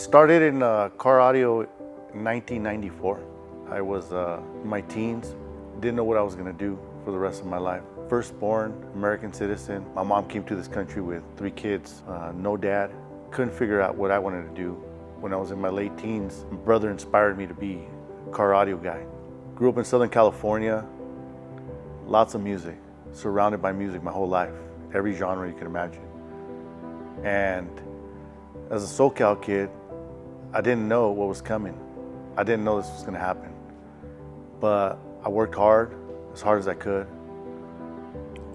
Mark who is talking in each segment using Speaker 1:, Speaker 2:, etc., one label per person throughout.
Speaker 1: Started in car audio in 1994. I was in my teens, didn't know what I was gonna do for the rest of my life. Firstborn, American citizen. My mom came to this country with 3 kids, no dad. Couldn't figure out what I wanted to do. When I was in my late teens, my brother inspired me to be a car audio guy. Grew up in Southern California, lots of music, surrounded by music my whole life, every genre you can imagine. And as a SoCal kid, I didn't know what was coming. I didn't know this was gonna happen. But I worked hard as I could.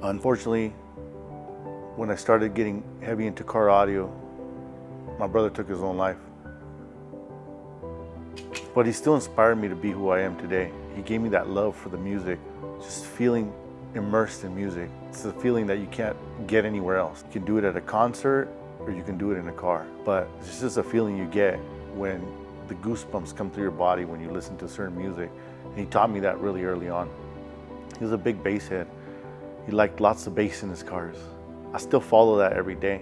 Speaker 1: Unfortunately, when I started getting heavy into car audio, my brother took his own life. But he still inspired me to be who I am today. He gave me that love for the music, just feeling immersed in music. It's a feeling that you can't get anywhere else. You can do it at a concert or you can do it in a car. But it's just a feeling you get when the goosebumps come through your body when you listen to certain music. And he taught me that really early on. He was a big bass head. He liked lots of bass in his cars. I still follow that every day.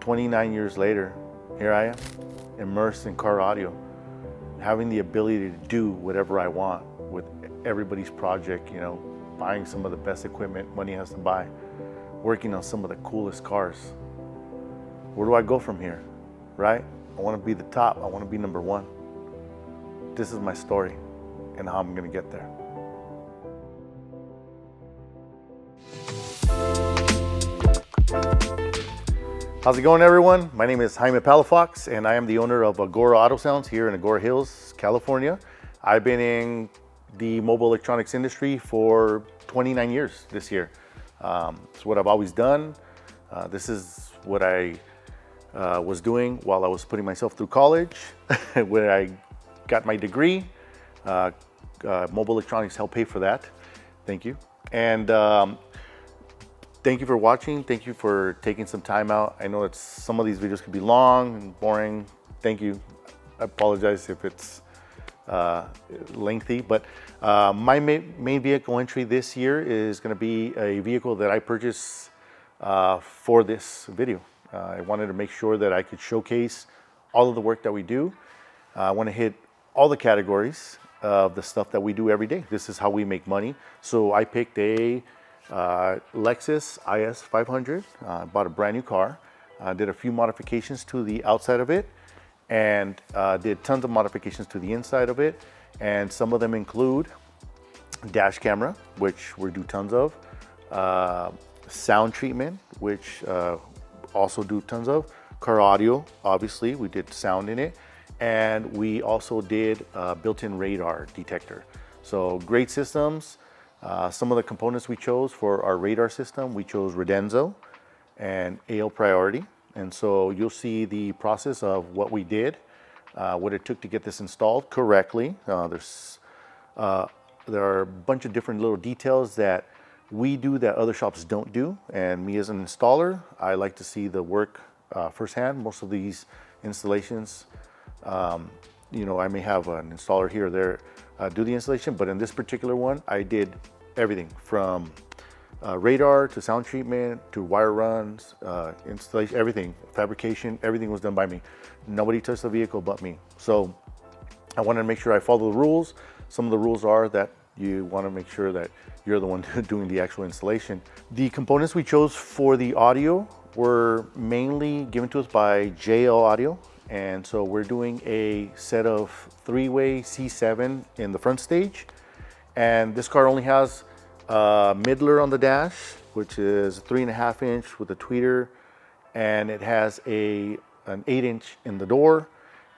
Speaker 1: 29 years later, here I am, immersed in car audio, having the ability to do whatever I want with everybody's project, buying some of the best equipment money has to buy, working on some of the coolest cars. Where do I go from here, right? I want to be the top. I want to be number one. This is my story and how I'm going to get there. How's it going, everyone? My name is Jaime Palafox, and I am the owner of AgouraAutosounds here in Agoura Hills, California. I've been in the mobile electronics industry for 29 years this year. It's what I've always done. This is what I was doing while I was putting myself through college, where I got my degree. Mobile electronics helped pay for that. Thank you. And thank you for watching. Thank you for taking some time out. I know some of these videos could be long and boring. Thank you. I apologize if it's lengthy, but my main vehicle entry this year is going to be a vehicle that I purchased for this video. I wanted to make sure that I could showcase all of the work that we do. I want to hit all the categories of the stuff that we do every day. This is how we make money. So I picked a Lexus IS 500. Bought a brand new car. Did a few modifications to the outside of it, and did tons of modifications to the inside of it. And some of them include dash camera, which we do tons of, sound treatment, which also do tons of, car audio, obviously, we did sound in it, and we also did built-in radar detector. So great systems. Some of the components we chose for our radar system, we chose Redenzo and AL Priority. And so you'll see the process of what we did, what it took to get this installed correctly. There are a bunch of different little details that we do that other shops don't do. And me as an installer, I like to see the work firsthand. Most of these installations, I may have an installer here or there do the installation, but in this particular one, I did everything from radar to sound treatment to wire runs, installation, everything, fabrication, everything was done by me. Nobody touched the vehicle but me. So I wanted to make sure I follow the rules. Some of the rules are that you want to make sure that you're the one doing the actual installation. The components we chose for the audio were mainly given to us by JL Audio. And so we're doing a set of 3-way C7 in the front stage. And this car only has a middler on the dash, which is a 3.5 inch with a tweeter. And it has an 8-inch in the door.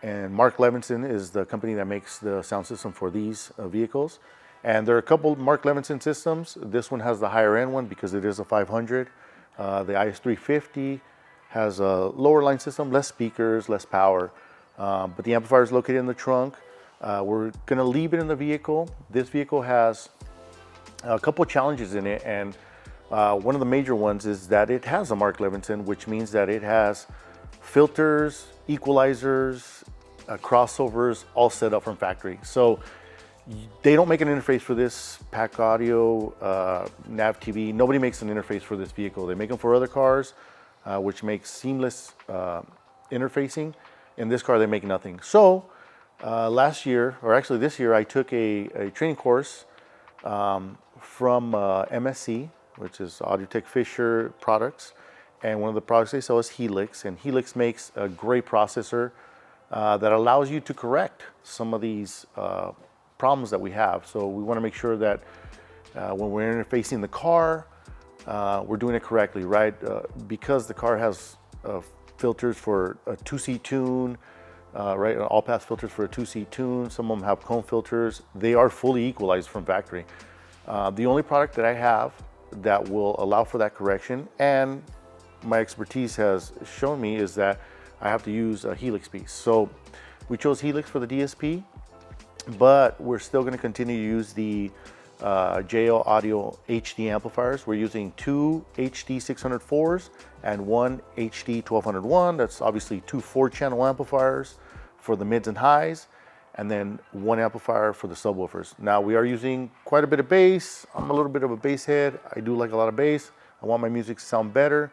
Speaker 1: And Mark Levinson is the company that makes the sound system for these vehicles. And there are a couple Mark Levinson systems. This one has the higher end one because it is a 500. The IS350 has a lower line system, less speakers, less power, but the amplifier is located in the trunk. We're gonna leave it in the vehicle. This vehicle has a couple of challenges in it, and one of the major ones is that it has a Mark Levinson, which means that it has filters, equalizers, crossovers, all set up from factory. So they don't make an interface for this, Pack Audio, Nav TV. Nobody makes an interface for this vehicle. They make them for other cars, which makes seamless interfacing. In this car, they make nothing. So last year, or actually this year, I took a training course from MSC, which is Audio Tech Fisher products. And one of the products they sell is Helix. And Helix makes a great processor that allows you to correct some of these problems that we have. So we want to make sure that when we're interfacing the car, we're doing it correctly, right? Because the car has filters for a 2C tune, right? All-pass filters for a 2C tune. Some of them have cone filters. They are fully equalized from factory. The only product that I have that will allow for that correction, and my expertise has shown me, is that I have to use a Helix piece. So we chose Helix for the DSP, but we're still going to continue to use the JL Audio HD amplifiers. We're using 2 HD 604s and 1 HD 1201. That's obviously 2 4-channel amplifiers for the mids and highs, and then 1 amplifier for the subwoofers. Now we are using quite a bit of bass. I'm a little bit of a bass head. I do like a lot of bass. I want my music to sound better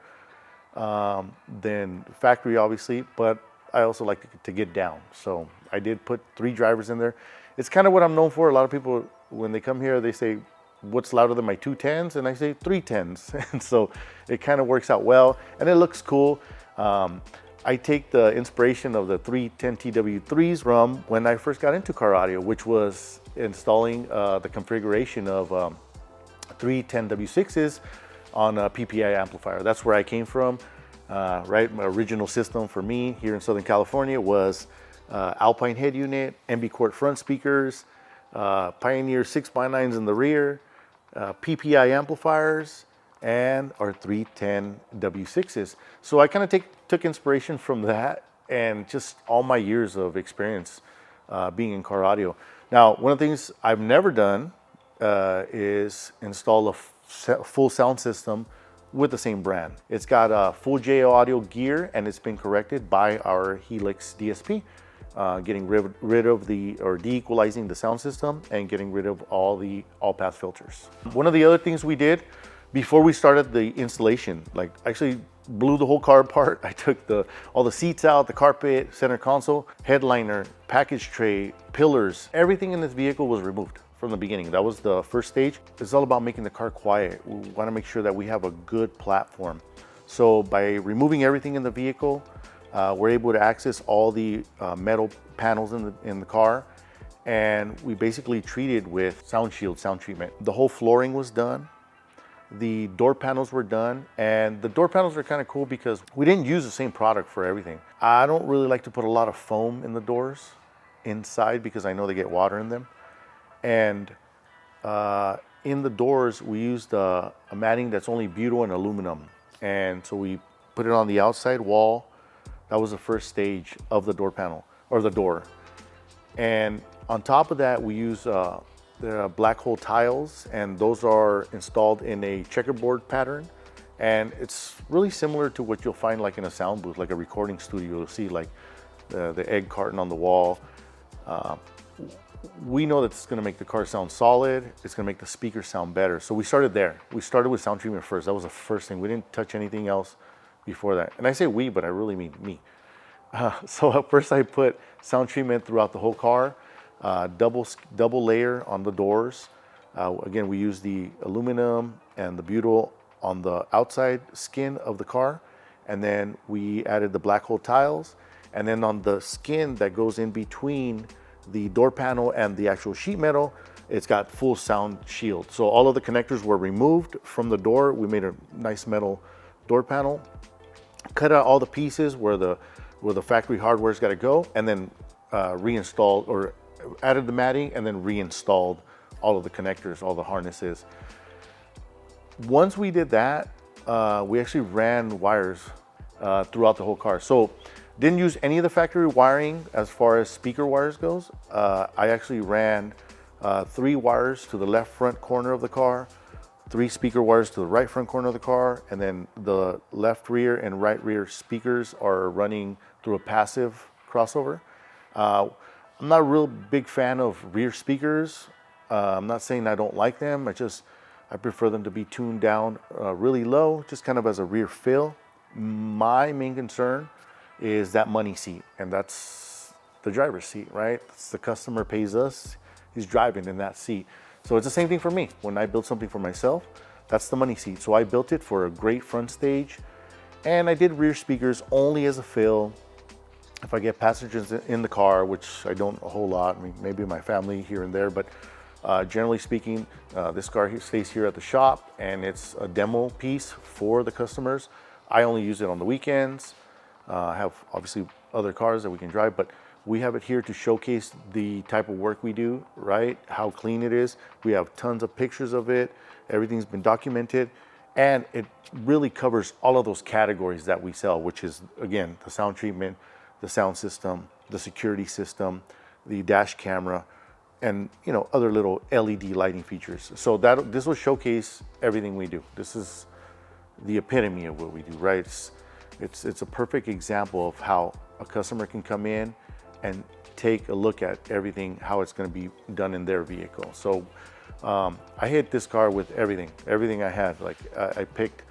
Speaker 1: than factory, obviously, but I also like to get down. So I did put 3 drivers in there. It's kind of what I'm known for. A lot of people, when they come here, they say, what's louder than my 2 10s? And I say 3 10s. And so it kind of works out well, and it looks cool. I take the inspiration of the 310 TW3s from when I first got into car audio, which was installing the configuration of 310 W6s on a PPI amplifier. That's where I came from, right? My original system for me here in Southern California was Alpine head unit, MB Court front speakers, Pioneer 6x9s in the rear, PPI amplifiers, and our 310 W6s. So I kind of took inspiration from that and just all my years of experience being in car audio. Now, one of the things I've never done is install a full sound system with the same brand. It's got a full JL Audio gear, and it's been corrected by our Helix DSP, getting rid of de-equalizing the sound system and getting rid of all the all-pass filters. One of the other things we did before we started the installation, like actually blew the whole car apart. I took all the seats out, the carpet, center console, headliner, package tray, pillars. Everything in this vehicle was removed from the beginning. That was the first stage. It's all about making the car quiet. We want to make sure that we have a good platform. So by removing everything in the vehicle, we're able to access all the metal panels in the car, and we basically treated with sound shield, sound treatment. The whole flooring was done. The door panels were done, and the door panels are kind of cool because we didn't use the same product for everything. I don't really like to put a lot of foam in the doors inside because I know they get water in them. And in the doors, we used a matting that's only butyl and aluminum. And so we put it on the outside wall. That was the first stage of the door panel, or the door. And on top of that, we use the black hole tiles, and those are installed in a checkerboard pattern. And it's really similar to what you'll find like in a sound booth, like a recording studio. You'll see like the egg carton on the wall. We know that it's going to make the car sound solid. It's going to make the speakers sound better. So we started there. We started with sound treatment first. That was the first thing. We didn't touch anything else before that. And I say we, but I really mean me. So at first I put sound treatment throughout the whole car, double layer on the doors. Again, we use the aluminum and the butyl on the outside skin of the car. And then we added the black hole tiles. And then on the skin that goes in between the door panel and the actual sheet metal, it's got full sound shield. So all of the connectors were removed from the door. We made a nice metal door panel, cut out all the pieces where the factory hardware's got to go, and then reinstalled or added the matting and then reinstalled all of the connectors, all the harnesses. Once we did that, we actually ran wires throughout the whole car. So didn't use any of the factory wiring as far as speaker wires goes. I actually ran 3 wires to the left front corner of the car, 3 speaker wires to the right front corner of the car, and then the left rear and right rear speakers are running through a passive crossover. I'm not a real big fan of rear speakers. I'm not saying I don't like them. I prefer them to be tuned down really low, just kind of as a rear fill. My main concern is that money seat, and that's the driver's seat, right? It's the customer pays us, he's driving in that seat. So it's the same thing for me. When I build something for myself, that's the money seat. So I built it for a great front stage, and I did rear speakers only as a fill. If I get passengers in the car, which I don't a whole lot, I mean, maybe my family here and there, but generally speaking, this car stays here at the shop, and it's a demo piece for the customers. I only use it on the weekends. I have obviously other cars that we can drive, but we have it here to showcase the type of work we do, right? How clean it is. We have tons of pictures of it. Everything's been documented, and it really covers all of those categories that we sell, which is, again, the sound treatment, the sound system, the security system, the dash camera, and other little LED lighting features. So this will showcase everything we do. This is the epitome of what we do, right? It's a perfect example of how a customer can come in and take a look at everything, how it's going to be done in their vehicle. So I hit this car with everything I had. Like I picked,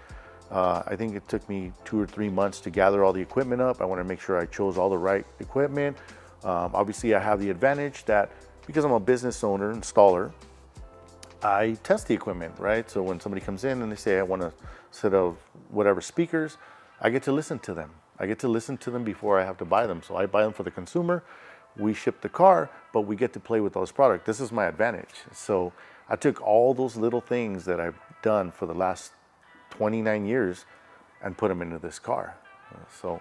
Speaker 1: I think it took me 2 or 3 months to gather all the equipment up. I want to make sure I chose all the right equipment. Obviously I have the advantage that because I'm a business owner, installer, I test the equipment, right? So when somebody comes in and they say, I want a set of whatever speakers, I get to listen to them. I get to listen to them before I have to buy them. So I buy them for the consumer, we ship the car, but we get to play with those products. This is my advantage. So I took all those little things that I've done for the last 29 years and put them into this car. So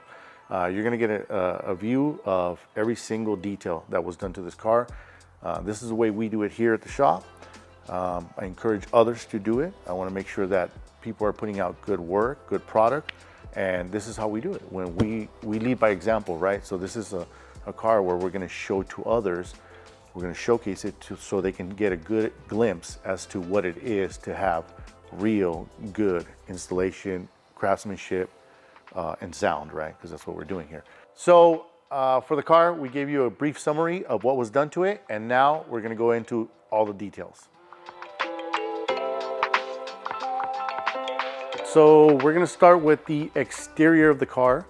Speaker 1: you're gonna get a view of every single detail that was done to this car. This is the way we do it here at the shop. I encourage others to do it. I wanna make sure that people are putting out good work, good product, and this is how we do it. When we lead by example, right? So this is a car where we're gonna show to others, we're gonna showcase it so they can get a good glimpse as to what it is to have real good installation, craftsmanship, and sound, right? Because that's what we're doing here. So for the car, we gave you a brief summary of what was done to it, and now we're gonna go into all the details. So we're gonna start with the exterior of the car,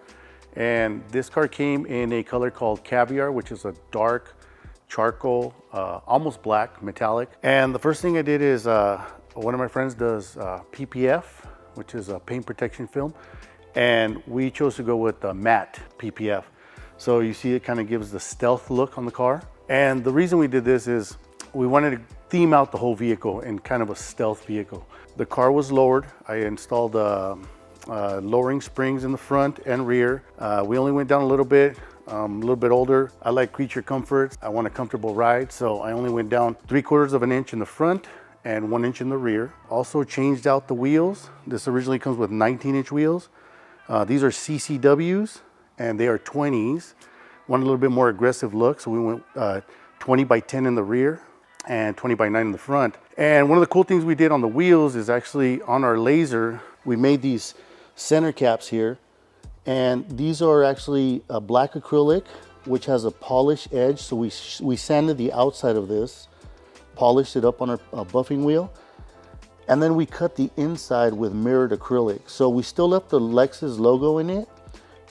Speaker 1: and this car came in a color called Caviar, which is a dark charcoal, almost black, metallic. And the first thing I did is one of my friends does PPF, which is a paint protection film, and we chose to go with the matte PPF. So you see it kind of gives the stealth look on the car. And the reason we did this is we wanted to theme out the whole vehicle in kind of a stealth vehicle. The car was lowered. I installed lowering springs in the front and rear. We only went down a little bit older. I like creature comforts. I want a comfortable ride, so I only went down 3/4 of an inch in the front and 1 inch in the rear. Also changed out the wheels. This originally comes with 19-inch wheels. These are CCWs, and they are 20s. Want a little bit more aggressive look, so we went 20 by 10 in the rear and 20 by 9 in the front. And one of the cool things we did on the wheels is actually on our laser, we made these center caps here, and these are actually a black acrylic, which has a polished edge. So we sanded the outside of this, polished it up on our buffing wheel, and then we cut the inside with mirrored acrylic. So we still left the Lexus logo in it,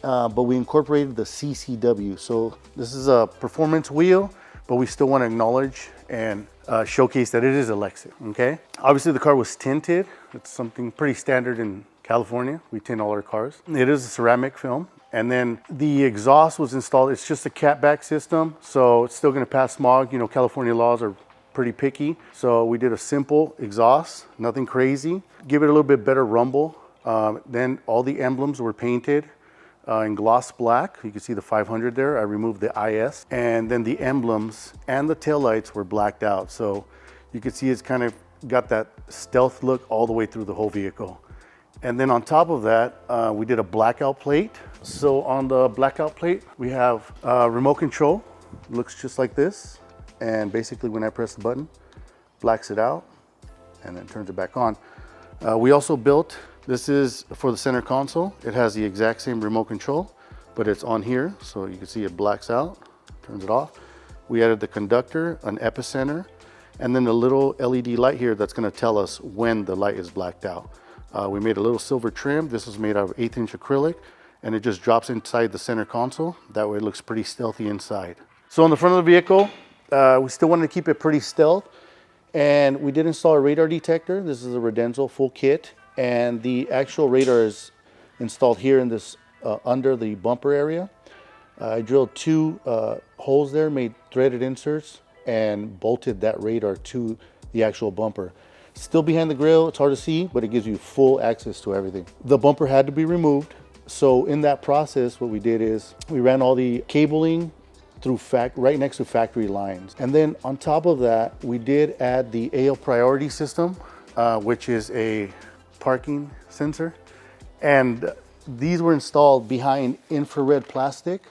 Speaker 1: but we incorporated the CCW. So this is a performance wheel, but we still want to acknowledge and showcase that it is a Lexus, okay? Obviously the car was tinted. It's something pretty standard in California. We tint all our cars. It is a ceramic film. And then the exhaust was installed. It's just a catback system, so it's still gonna pass smog. You know, California laws are pretty picky. So we did a simple exhaust, nothing crazy. Give it a little bit better rumble. Then all the emblems were painted in gloss black. You can see the 500 there. I removed the IS. And then the emblems and the taillights were blacked out. So you can see it's kind of got that stealth look all the way through the whole vehicle. And then on top of that, we did a blackout plate. So on the blackout plate, we have remote control. Looks just like this. And basically when I press the button, blacks it out and then turns it back on. We also built, this is for the center console. It has the exact same remote control, but it's on here. So you can see it blacks out, turns it off. We added the conductor, an epicenter, and then a little LED light here that's gonna tell us when the light is blacked out. We made a little silver trim. This was made out of 1/8 inch acrylic. and it just drops inside the center console. That way it looks pretty stealthy inside. So on the front of the vehicle, we still wanted to keep it pretty stealth, and we did install a radar detector. This is a Redenzo full kit, and the actual radar is installed here in this under the bumper area. I drilled 2 holes there, made threaded inserts, and bolted that radar to the actual bumper. Still behind the grill, it's hard to see, but it gives you full access to everything. The bumper had to be removed. So in that process, what we did is we ran all the cabling through right next to factory lines. And then on top of that, we did add the AL priority system, which is a parking sensor. And these were installed behind infrared plastic,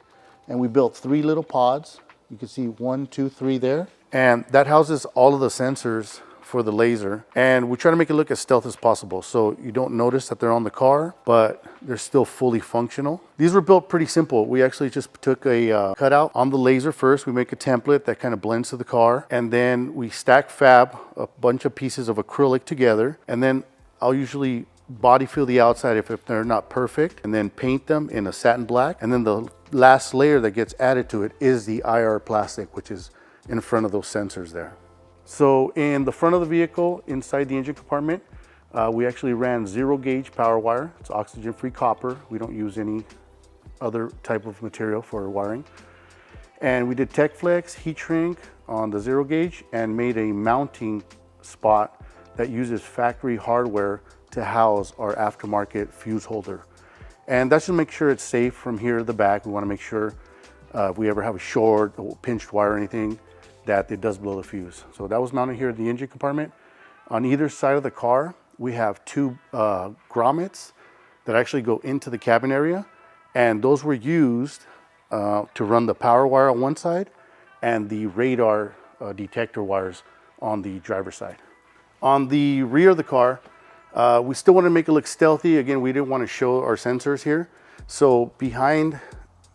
Speaker 1: and we built 3 little pods. You can see 1, 2, 3 there. And that houses all of the sensors for the laser. And we try to make it look as stealth as possible, so you don't notice that they're on the car, but they're still fully functional. These were built pretty simple. We actually just took a cutout on the laser first. We make a template that kind of blends to the car, and then we stack fab a bunch of pieces of acrylic together, and then I'll usually body fill the outside if they're not perfect, and then paint them in a satin black. And then the last layer that gets added to it is the IR plastic, which is in front of those sensors there. So in the front of the vehicle, inside the engine compartment, we actually ran 0 gauge power wire. It's oxygen-free copper. We don't use any other type of material for wiring. And we did TechFlex heat shrink on the 0 gauge and made a mounting spot that uses factory hardware to house our aftermarket fuse holder. And that should make sure it's safe from here to the back. We want to make sure if we ever have a short or pinched wire or anything, that it does blow the fuse. So that was mounted here in the engine compartment. On either side of the car, we have 2 grommets that actually go into the cabin area, and those were used to run the power wire on one side and the radar detector wires on the driver's side. On the rear of the car, we still want to make it look stealthy. Again, we didn't want to show our sensors here. So behind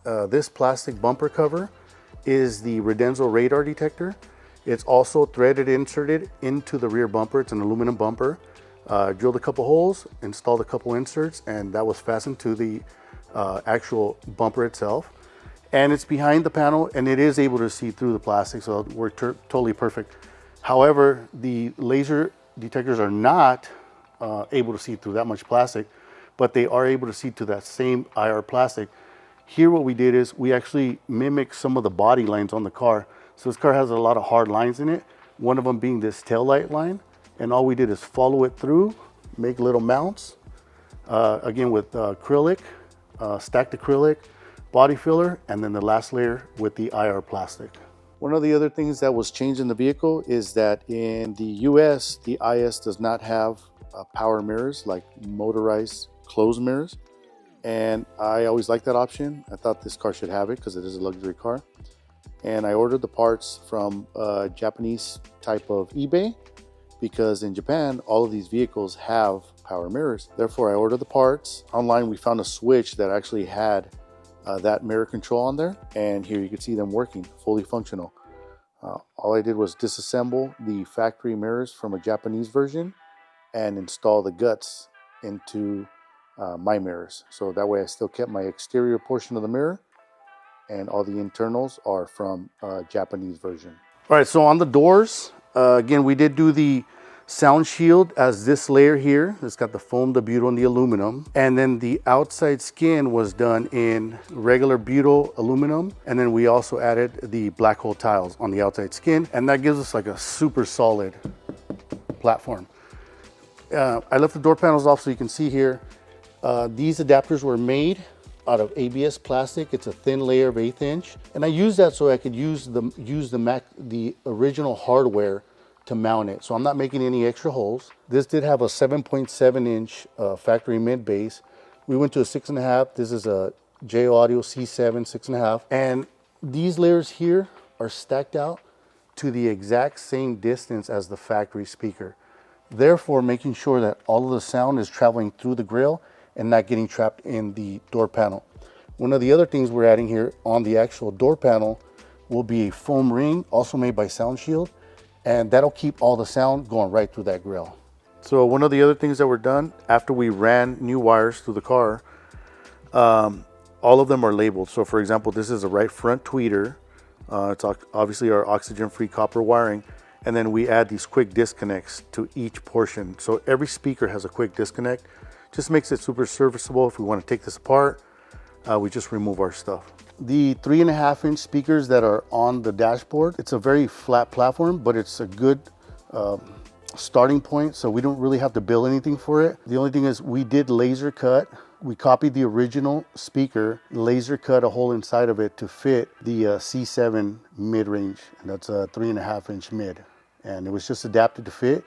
Speaker 1: this plastic bumper cover is the Redenzo radar detector. It's also threaded inserted into the rear bumper. It's an aluminum bumper. Drilled a couple holes, installed a couple inserts, and that was fastened to the actual bumper itself. And it's behind the panel, and it is able to see through the plastic, so it worked totally perfect. However, the laser detectors are not able to see through that much plastic, but they are able to see through that same IR plastic. Here what we did is we actually mimicked some of the body lines on the car. So this car has a lot of hard lines in it, one of them being this tail light line. And all we did is follow it through, make little mounts, again with acrylic, stacked acrylic, body filler, and then the last layer with the IR plastic. One of the other things that was changed in the vehicle is that in the US, the IS does not have power mirrors like motorized closed mirrors. And I always liked that option. I thought this car should have it because it is a luxury car. And I ordered the parts from a Japanese type of eBay, because in Japan, all of these vehicles have power mirrors. Therefore, I ordered the parts. Online, we found a switch that actually had that mirror control on there. And here you can see them working, fully functional. All I did was disassemble the factory mirrors from a Japanese version and install the guts into my mirrors. So that way I still kept my exterior portion of the mirror, and all the internals are from a Japanese version. All right, so on the doors, again, we did do the sound shield as this layer here. It's got the foam, the butyl, and the aluminum. And then the outside skin was done in regular butyl aluminum. And then we also added the black hole tiles on the outside skin. And that gives us like a super solid platform. I left the door panels off so you can see here. These adapters were made out of ABS plastic. It's a thin layer of 1/8 inch. And I used that so I could use the original hardware to mount it. So I'm not making any extra holes. This did have a 7.7 inch factory mid base. We went to a 6.5. This is a JO Audio C7 6.5. And these layers here are stacked out to the exact same distance as the factory speaker. Therefore, making sure that all of the sound is traveling through the grill and not getting trapped in the door panel. One of the other things we're adding here on the actual door panel will be a foam ring, also made by Sound Shield, and that'll keep all the sound going right through that grill. So one of the other things that were done after we ran new wires through the car, all of them are labeled. So for example, this is a right front tweeter. It's obviously our oxygen-free copper wiring. And then we add these quick disconnects to each portion. So every speaker has a quick disconnect. Just makes it super serviceable. If we want to take this apart, we just remove our stuff. The 3.5-inch speakers that are on the dashboard, it's a very flat platform, but it's a good starting point. So we don't really have to build anything for it. The only thing is we did laser cut. We copied the original speaker, laser cut a hole inside of it to fit the C7 mid-range. And that's a 3.5-inch mid. And it was just adapted to fit.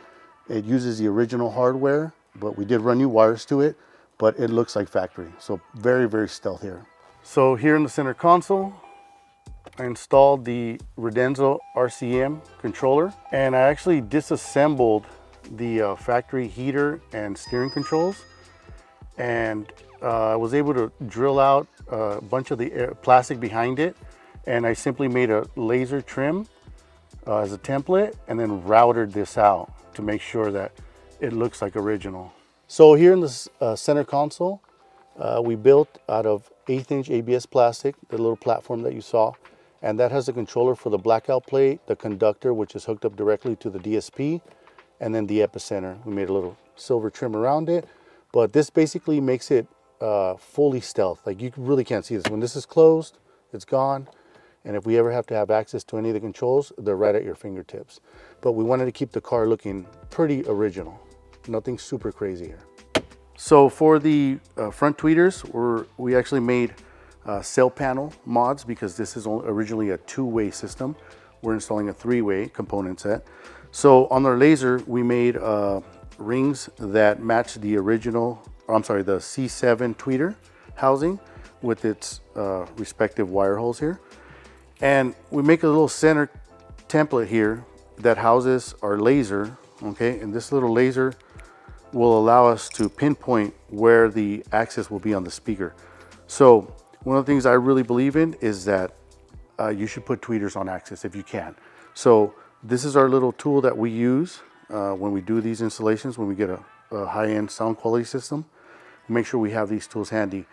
Speaker 1: It uses the original hardware, but we did run new wires to it, but it looks like factory. So very, very stealth here. So here in the center console, I installed the Redenzo RCM controller, and I actually disassembled the factory heater and steering controls. And I was able to drill out a bunch of the plastic behind it, and I simply made a laser trim as a template and then routed this out to make sure that it looks like original. So here in the center console, we built out of 1/8-inch ABS plastic, the little platform that you saw, and that has a controller for the blackout plate, the conductor, which is hooked up directly to the DSP, and then the epicenter. We made a little silver trim around it, but this basically makes it fully stealth. Like, you really can't see this. When this is closed, it's gone. And if we ever have to have access to any of the controls, they're right at your fingertips. But we wanted to keep the car looking pretty original. Nothing super crazy here. So for the front tweeters, we actually made cell panel mods because this is originally a 2-way system. We're installing a 3-way component set. So on our laser, we made rings that match the original, the C7 tweeter housing with its respective wire holes here. And we make a little center template here that houses our laser, okay? And this little laser will allow us to pinpoint where the axis will be on the speaker. So one of the things I really believe in is that you should put tweeters on axis if you can. So this is our little tool that we use when we do these installations, when we get a high-end sound quality system. Make sure we have these tools handy.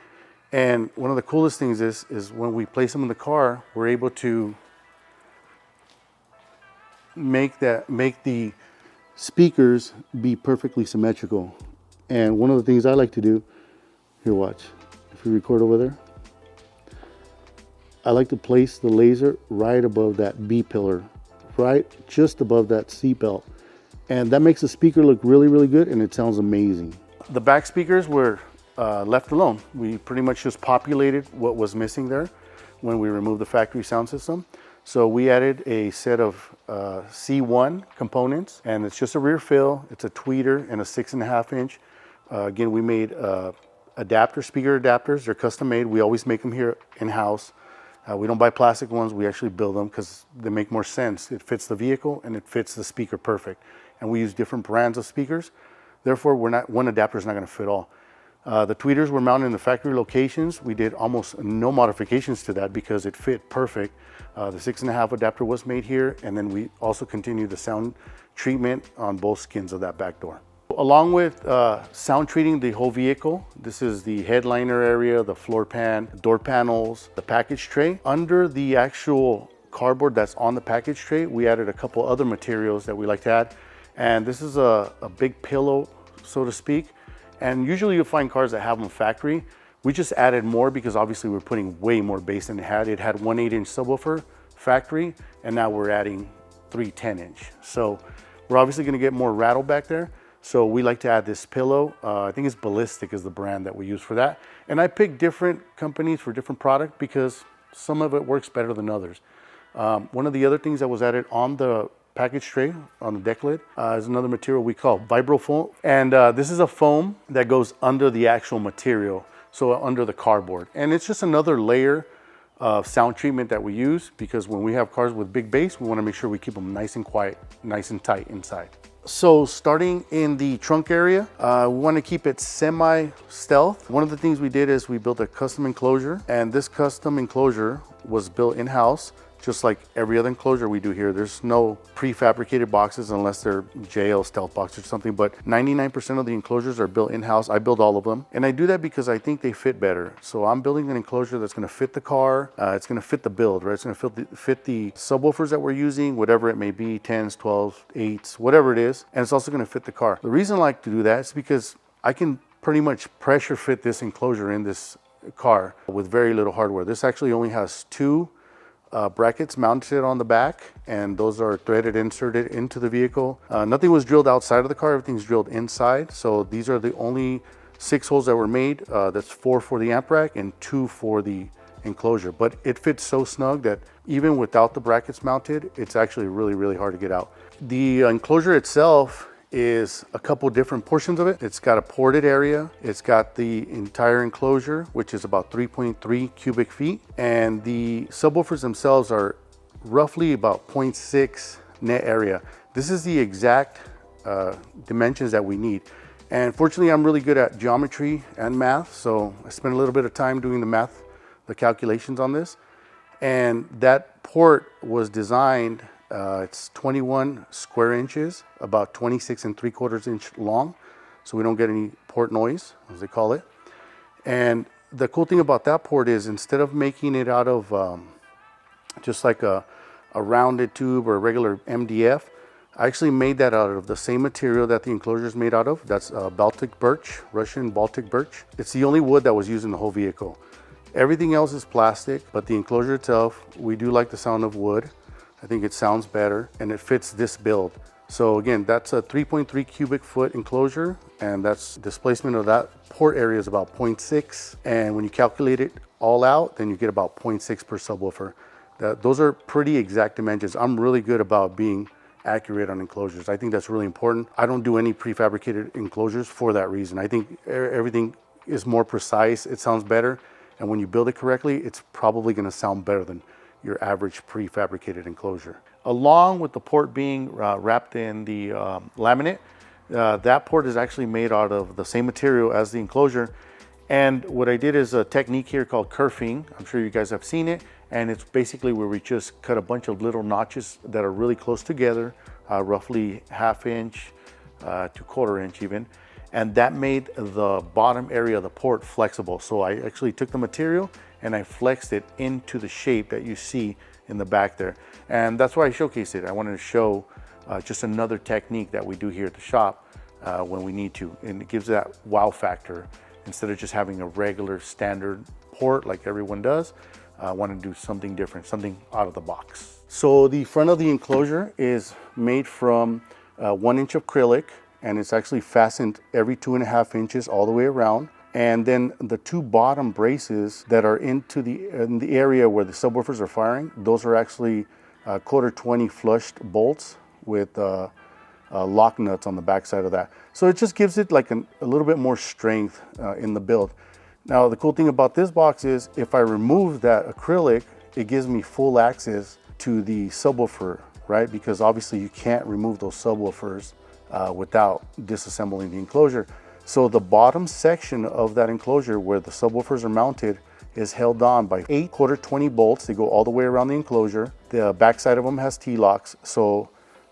Speaker 1: And one of the coolest things is when we place them in the car, we're able to make the speakers be perfectly symmetrical. And one of the things I like to do, here, watch, if you record over there, I like to place the laser right above that B pillar, right just above that seat belt. And that makes the speaker look really, really good, and it sounds amazing. The back speakers were left alone. We pretty much just populated what was missing there when we removed the factory sound system. So we added a set of C1 components, and it's just a rear fill. It's a tweeter and a 6.5-inch. Again, we made speaker adapters. They're custom made. We always make them here in-house. We don't buy plastic ones. We actually build them because they make more sense. It fits the vehicle and it fits the speaker perfect. And we use different brands of speakers. Therefore, one adapter is not going to fit all. The tweeters were mounted in the factory locations. We did almost no modifications to that because it fit perfect. The 6.5 adapter was made here, and then we also continued the sound treatment on both skins of that back door. Along with sound treating the whole vehicle, this is the headliner area, the floor pan, door panels, the package tray. Under the actual cardboard that's on the package tray, we added a couple other materials that we like to add. And this is a big pillow, so to speak. And usually you'll find cars that have them factory. We just added more because obviously we're putting way more bass than it had. It had 1 8-inch subwoofer factory, and now we're adding 3 10-inch. So we're obviously gonna get more rattle back there. So we like to add this pillow. I think it's Ballistic is the brand that we use for that. And I picked different companies for different product because some of it works better than others. One of the other things that was added on the package tray on the deck lid is another material we call vibro foam, and this is a foam that goes under the actual material, so under the cardboard, and it's just another layer of sound treatment that we use because when we have cars with big bass, we want to make sure we keep them nice and quiet, nice and tight inside. So starting in the trunk area, we want to keep it semi-stealth. One of the things we did is we built a custom enclosure, and this custom enclosure was built in-house just like every other enclosure we do here. There's no prefabricated boxes unless they're JL stealth boxes or something, but 99% of the enclosures are built in-house. I build all of them, and I do that because I think they fit better. So I'm building an enclosure that's going to fit the car, it's going to fit the build, right? It's going to fit the subwoofers that we're using, whatever it may be, 10s, 12s, 8s, whatever it is, and it's also going to fit the car. The reason I like to do that is because I can pretty much pressure fit this enclosure in this car with very little hardware. This actually only has two brackets mounted on the back, and those are threaded inserted into the vehicle. Nothing was drilled outside of the car, everything's drilled inside. So these are the only 6 holes that were made. That's 4 for the amp rack and 2 for the enclosure. But it fits so snug that even without the brackets mounted, it's actually really hard to get out. The enclosure itself is a couple different portions of it. It's got a ported area. It's got the entire enclosure, which is about 3.3 cubic feet. And the subwoofers themselves are roughly about 0.6 net area. This is the exact dimensions that we need. And fortunately, I'm really good at geometry and math. So I spent a little bit of time doing the calculations on this. And that port was designed, it's 21 square inches, about 26 3/4 inch long. So we don't get any port noise, as they call it. And the cool thing about that port is instead of making it out of just like a rounded tube or a regular MDF, I actually made that out of the same material that the enclosure is made out of. That's Baltic birch, Russian Baltic birch. It's the only wood that was used in the whole vehicle. Everything else is plastic, but the enclosure itself, we do like the sound of wood. I think it sounds better and it fits this build. So again, that's a 3.3 cubic foot enclosure, and that's displacement of that port area is about 0.6. And when you calculate it all out, then you get about 0.6 per subwoofer. Those are pretty exact dimensions. I'm really good about being accurate on enclosures. I think that's really important. I don't do any prefabricated enclosures for that reason. I think everything is more precise, it sounds better, and when you build it correctly, it's probably going to sound better than your average prefabricated enclosure. Along with the port being wrapped in the laminate, that port is actually made out of the same material as the enclosure. And what I did is a technique here called kerfing. I'm sure you guys have seen it. And it's basically where we just cut a bunch of little notches that are really close together, roughly 1/2 inch to 1/4 inch even. And that made the bottom area of the port flexible. So I actually took the material and I flexed it into the shape that you see in the back there. And that's why I showcased it. I wanted to show just another technique that we do here at the shop when we need to. And it gives that wow factor. Instead of just having a regular standard port like everyone does, I want to do something different, something out of the box. So the front of the enclosure is made from 1 inch of acrylic, and it's actually fastened every 2.5 inches all the way around. And then the 2 bottom braces that are in the area where the subwoofers are firing, those are actually 1/4 flushed bolts with lock nuts on the back side of that. So it just gives it like a little bit more strength in the build. Now the cool thing about this box is if I remove that acrylic, it gives me full access to the subwoofer, right? Because obviously you can't remove those subwoofers without disassembling the enclosure. So the bottom section of that enclosure where the subwoofers are mounted is held on by 8 1/4 bolts. They go all the way around the enclosure. The back side of them has T-locks. So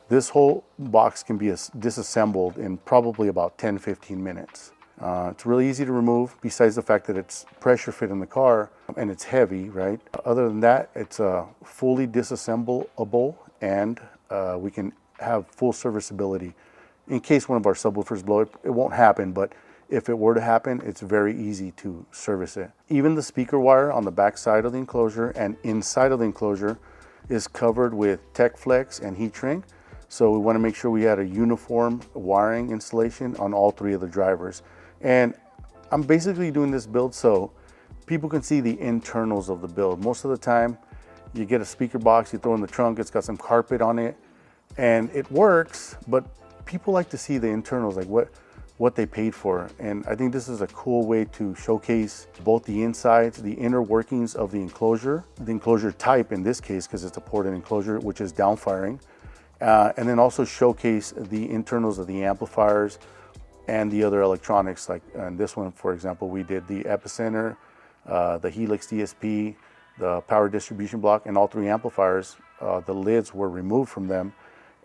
Speaker 1: this whole box can be disassembled in probably about 10-15 minutes. It's really easy to remove, besides the fact that it's pressure fit in the car and it's heavy, right? Other than that, it's fully disassemblable, and we can have full serviceability. In case one of our subwoofers blow, it won't happen, but if it were to happen, it's very easy to service it. Even the speaker wire on the back side of the enclosure and inside of the enclosure is covered with TechFlex and heat shrink. So we want to make sure we had a uniform wiring installation on all 3 of the drivers. And I'm basically doing this build so people can see the internals of the build. Most of the time, you get a speaker box, you throw in the trunk, it's got some carpet on it, and it works, but people like to see the internals, like what they paid for. And I think this is a cool way to showcase both the insides, the inner workings of the enclosure type in this case, because it's a ported enclosure, which is downfiring, and then also showcase the internals of the amplifiers and the other electronics. Like in this one, for example, we did the epicenter, the Helix DSP, the power distribution block and all three amplifiers, the lids were removed from them,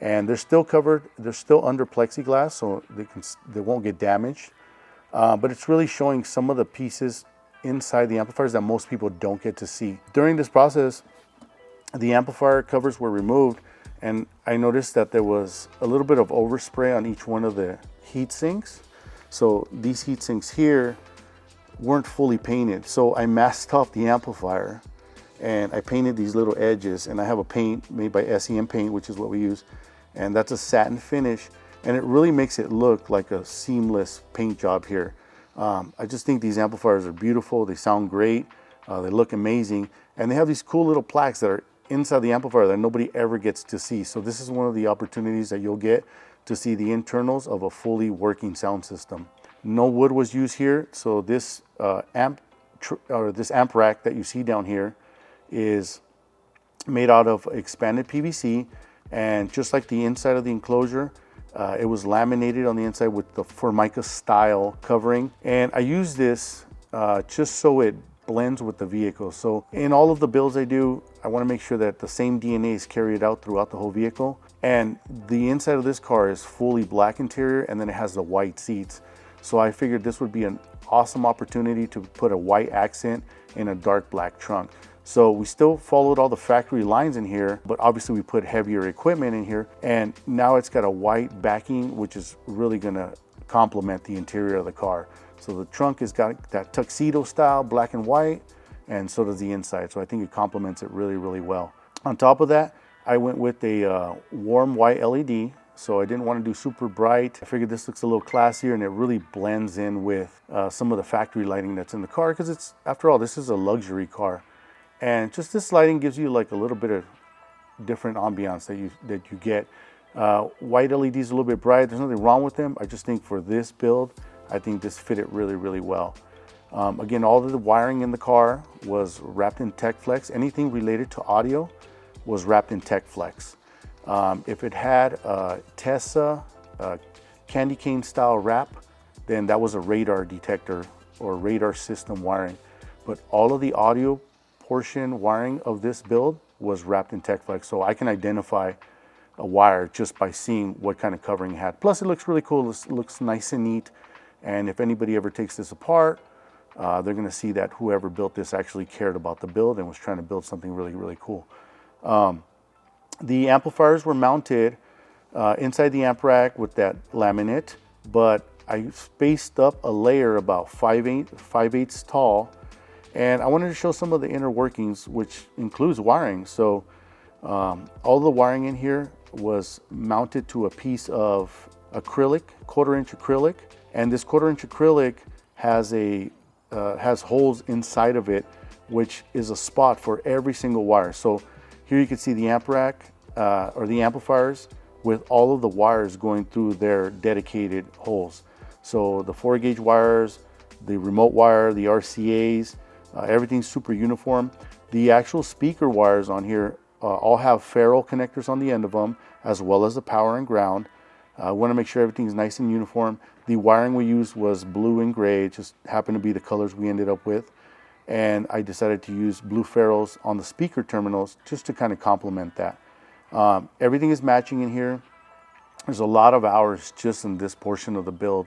Speaker 1: and they're still covered. They're still under plexiglass, so they won't get damaged. But it's really showing some of the pieces inside the amplifiers that most people don't get to see. During this process, the amplifier covers were removed, and I noticed that there was a little bit of overspray on each one of the heat sinks. So these heat sinks here weren't fully painted. So I masked off the amplifier and I painted these little edges, and I have a paint made by SEM paint, which is what we use, and that's a satin finish, and it really makes it look like a seamless paint job here. I just think these amplifiers are beautiful. They sound great. They look amazing, and they have these cool little plaques that are inside the amplifier that nobody ever gets to see. So this is one of the opportunities that you'll get to see the internals of a fully working sound system. No wood was used here, so this amp rack that you see down here is made out of expanded PVC, and just like the inside of the enclosure, it was laminated on the inside with the Formica style covering, and I use this just so it blends with the vehicle. So in all of the builds I do, I want to make sure that the same DNA is carried out throughout the whole vehicle. And the inside of this car is fully black interior, and then it has the white seats. So I figured this would be an awesome opportunity to put a white accent in a dark black trunk. So we still followed all the factory lines in here, but obviously we put heavier equipment in here, and now it's got a white backing, which is really gonna complement the interior of the car. So the trunk has got that tuxedo style, black and white, and so does the inside. So I think it complements it really, really well. On top of that, I went with a warm white LED. So I didn't want to do super bright. I figured this looks a little classier, and it really blends in with some of the factory lighting that's in the car, because it's, after all, this is a luxury car. And just this lighting gives you like a little bit of different ambiance that you get. White LEDs a little bit bright. There's nothing wrong with them. I just think for this build, I think this fit it really, really well. Again, all of the wiring in the car was wrapped in Tech Flex. Anything related to audio was wrapped in Tech Flex. If it had Tessa candy cane style wrap, then that was a radar detector or radar system wiring. But all of the audio portion wiring of this build was wrapped in Tech Flex, so I can identify a wire just by seeing what kind of covering it had. Plus it looks really cool. It looks nice and neat, and if anybody ever takes this apart, they're gonna see that whoever built this actually cared about the build and was trying to build something really, really cool. The amplifiers were mounted inside the amp rack with that laminate, but I spaced up a layer about 5/8 tall, and I wanted to show some of the inner workings, which includes wiring. So all the wiring in here was mounted to a piece of acrylic, 1/4 inch acrylic, and this 1/4 inch acrylic has holes inside of it, which is a spot for every single wire. So here you can see the amp rack or the amplifiers with all of the wires going through their dedicated holes. So the 4-gauge wires, the remote wire, the RCAs, everything's super uniform. The actual speaker wires on here all have ferrule connectors on the end of them, as well as the power and ground. I want to make sure everything's nice and uniform. The wiring we used was blue and gray. It just happened to be the colors we ended up with. And I decided to use blue ferrules on the speaker terminals just to kind of complement that. Everything is matching in here. There's a lot of hours just in this portion of the build.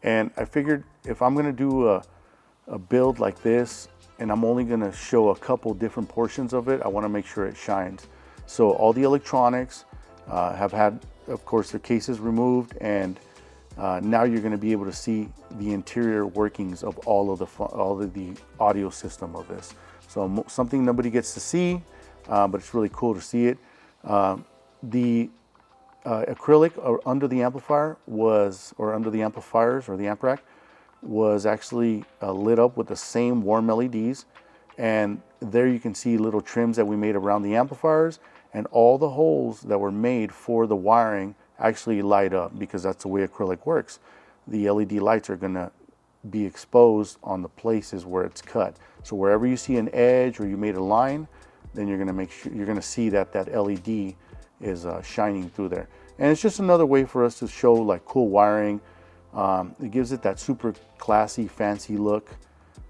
Speaker 1: And I figured if I'm going to do a build like this, and I'm only going to show a couple different portions of it, I want to make sure it shines. So all the electronics have had, of course, the cases removed, and now you're going to be able to see the interior workings of all of the audio system of this. So something nobody gets to see, but it's really cool to see it. The acrylic under the amplifier under the amplifiers or the amp rack was actually lit up with the same warm LEDs, and there you can see little trims that we made around the amplifiers, and all the holes that were made for the wiring actually light up, because that's the way acrylic works. The LED lights are going to be exposed on the places where it's cut. So wherever you see an edge or you made a line, then you're going to see that LED is shining through there. And it's just another way for us to show like cool wiring. It gives it that super classy, fancy look.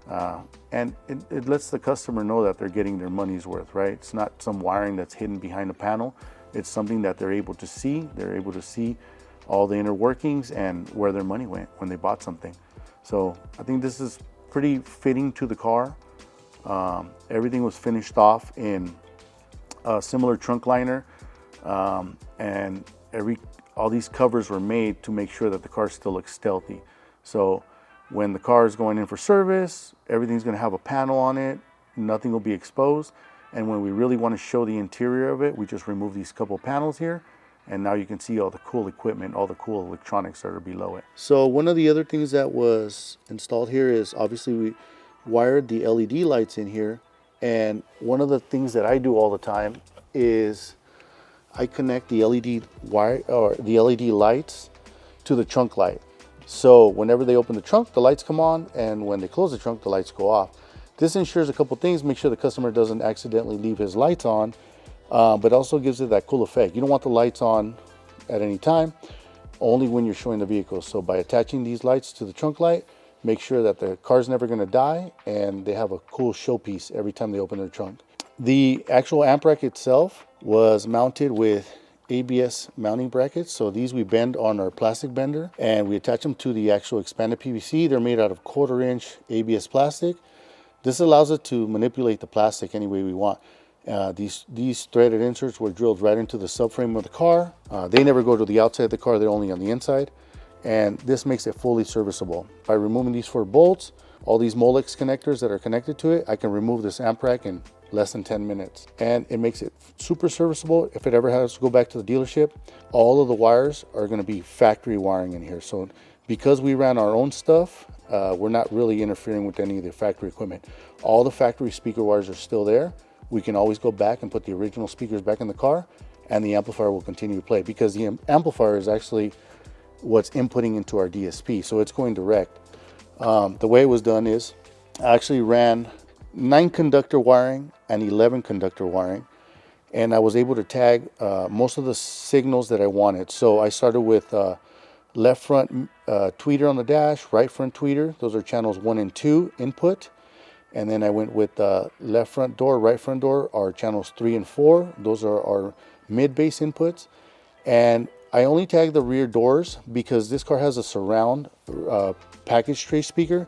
Speaker 1: And it lets the customer know that they're getting their money's worth, right? It's not some wiring that's hidden behind a panel. It's something that they're able to see. They're able to see all the inner workings and where their money went when they bought something. So I think this is pretty fitting to the car. Everything was finished off in a similar trunk liner, and all these covers were made to make sure that the car still looks stealthy. So when the car is going in for service, everything's going to have a panel on it. Nothing will be exposed. And when we really want to show the interior of it, we just remove these couple panels here. And now you can see all the cool equipment, all the cool electronics that are below it. So one of the other things that was installed here is obviously we wired the LED lights in here. And one of the things that I do all the time is I connect the LED wire or the LED lights to the trunk light. So whenever they open the trunk, the lights come on, and when they close the trunk, the lights go off. This ensures a couple things: make sure the customer doesn't accidentally leave his lights on, but also gives it that cool effect. You don't want the lights on at any time, only when you're showing the vehicle. So by attaching these lights to the trunk light, make sure that the car's never going to die, and they have a cool showpiece every time they open their trunk. The actual amp rack itself was mounted with ABS mounting brackets. So these we bend on our plastic bender, and we attach them to the actual expanded PVC. They're made out of 1/4-inch ABS plastic. This allows us to manipulate the plastic any way we want. These threaded inserts were drilled right into the subframe of the car. They never go to the outside of the car, they're only on the inside. And this makes it fully serviceable. By removing these 4 bolts, all these Molex connectors that are connected to it, I can remove this amp rack in less than 10 minutes. And it makes it super serviceable. If it ever has to go back to the dealership, all of the wires are going to be factory wiring in here. So because we ran our own stuff, we're not really interfering with any of the factory equipment. All the factory speaker wires are still there. We can always go back and put the original speakers back in the car, and the amplifier will continue to play, because the amplifier is actually what's inputting into our DSP, so it's going direct. The way it was done is I actually ran 9 conductor wiring and 11 conductor wiring, and I was able to tag most of the signals that I wanted. So I started with left front tweeter on the dash, right front tweeter. Those are channels 1 and 2 input. And then I went with left front door, right front door are channels 3 and 4. Those are our mid bass inputs. And I only tagged the rear doors because this car has a surround package tray speaker.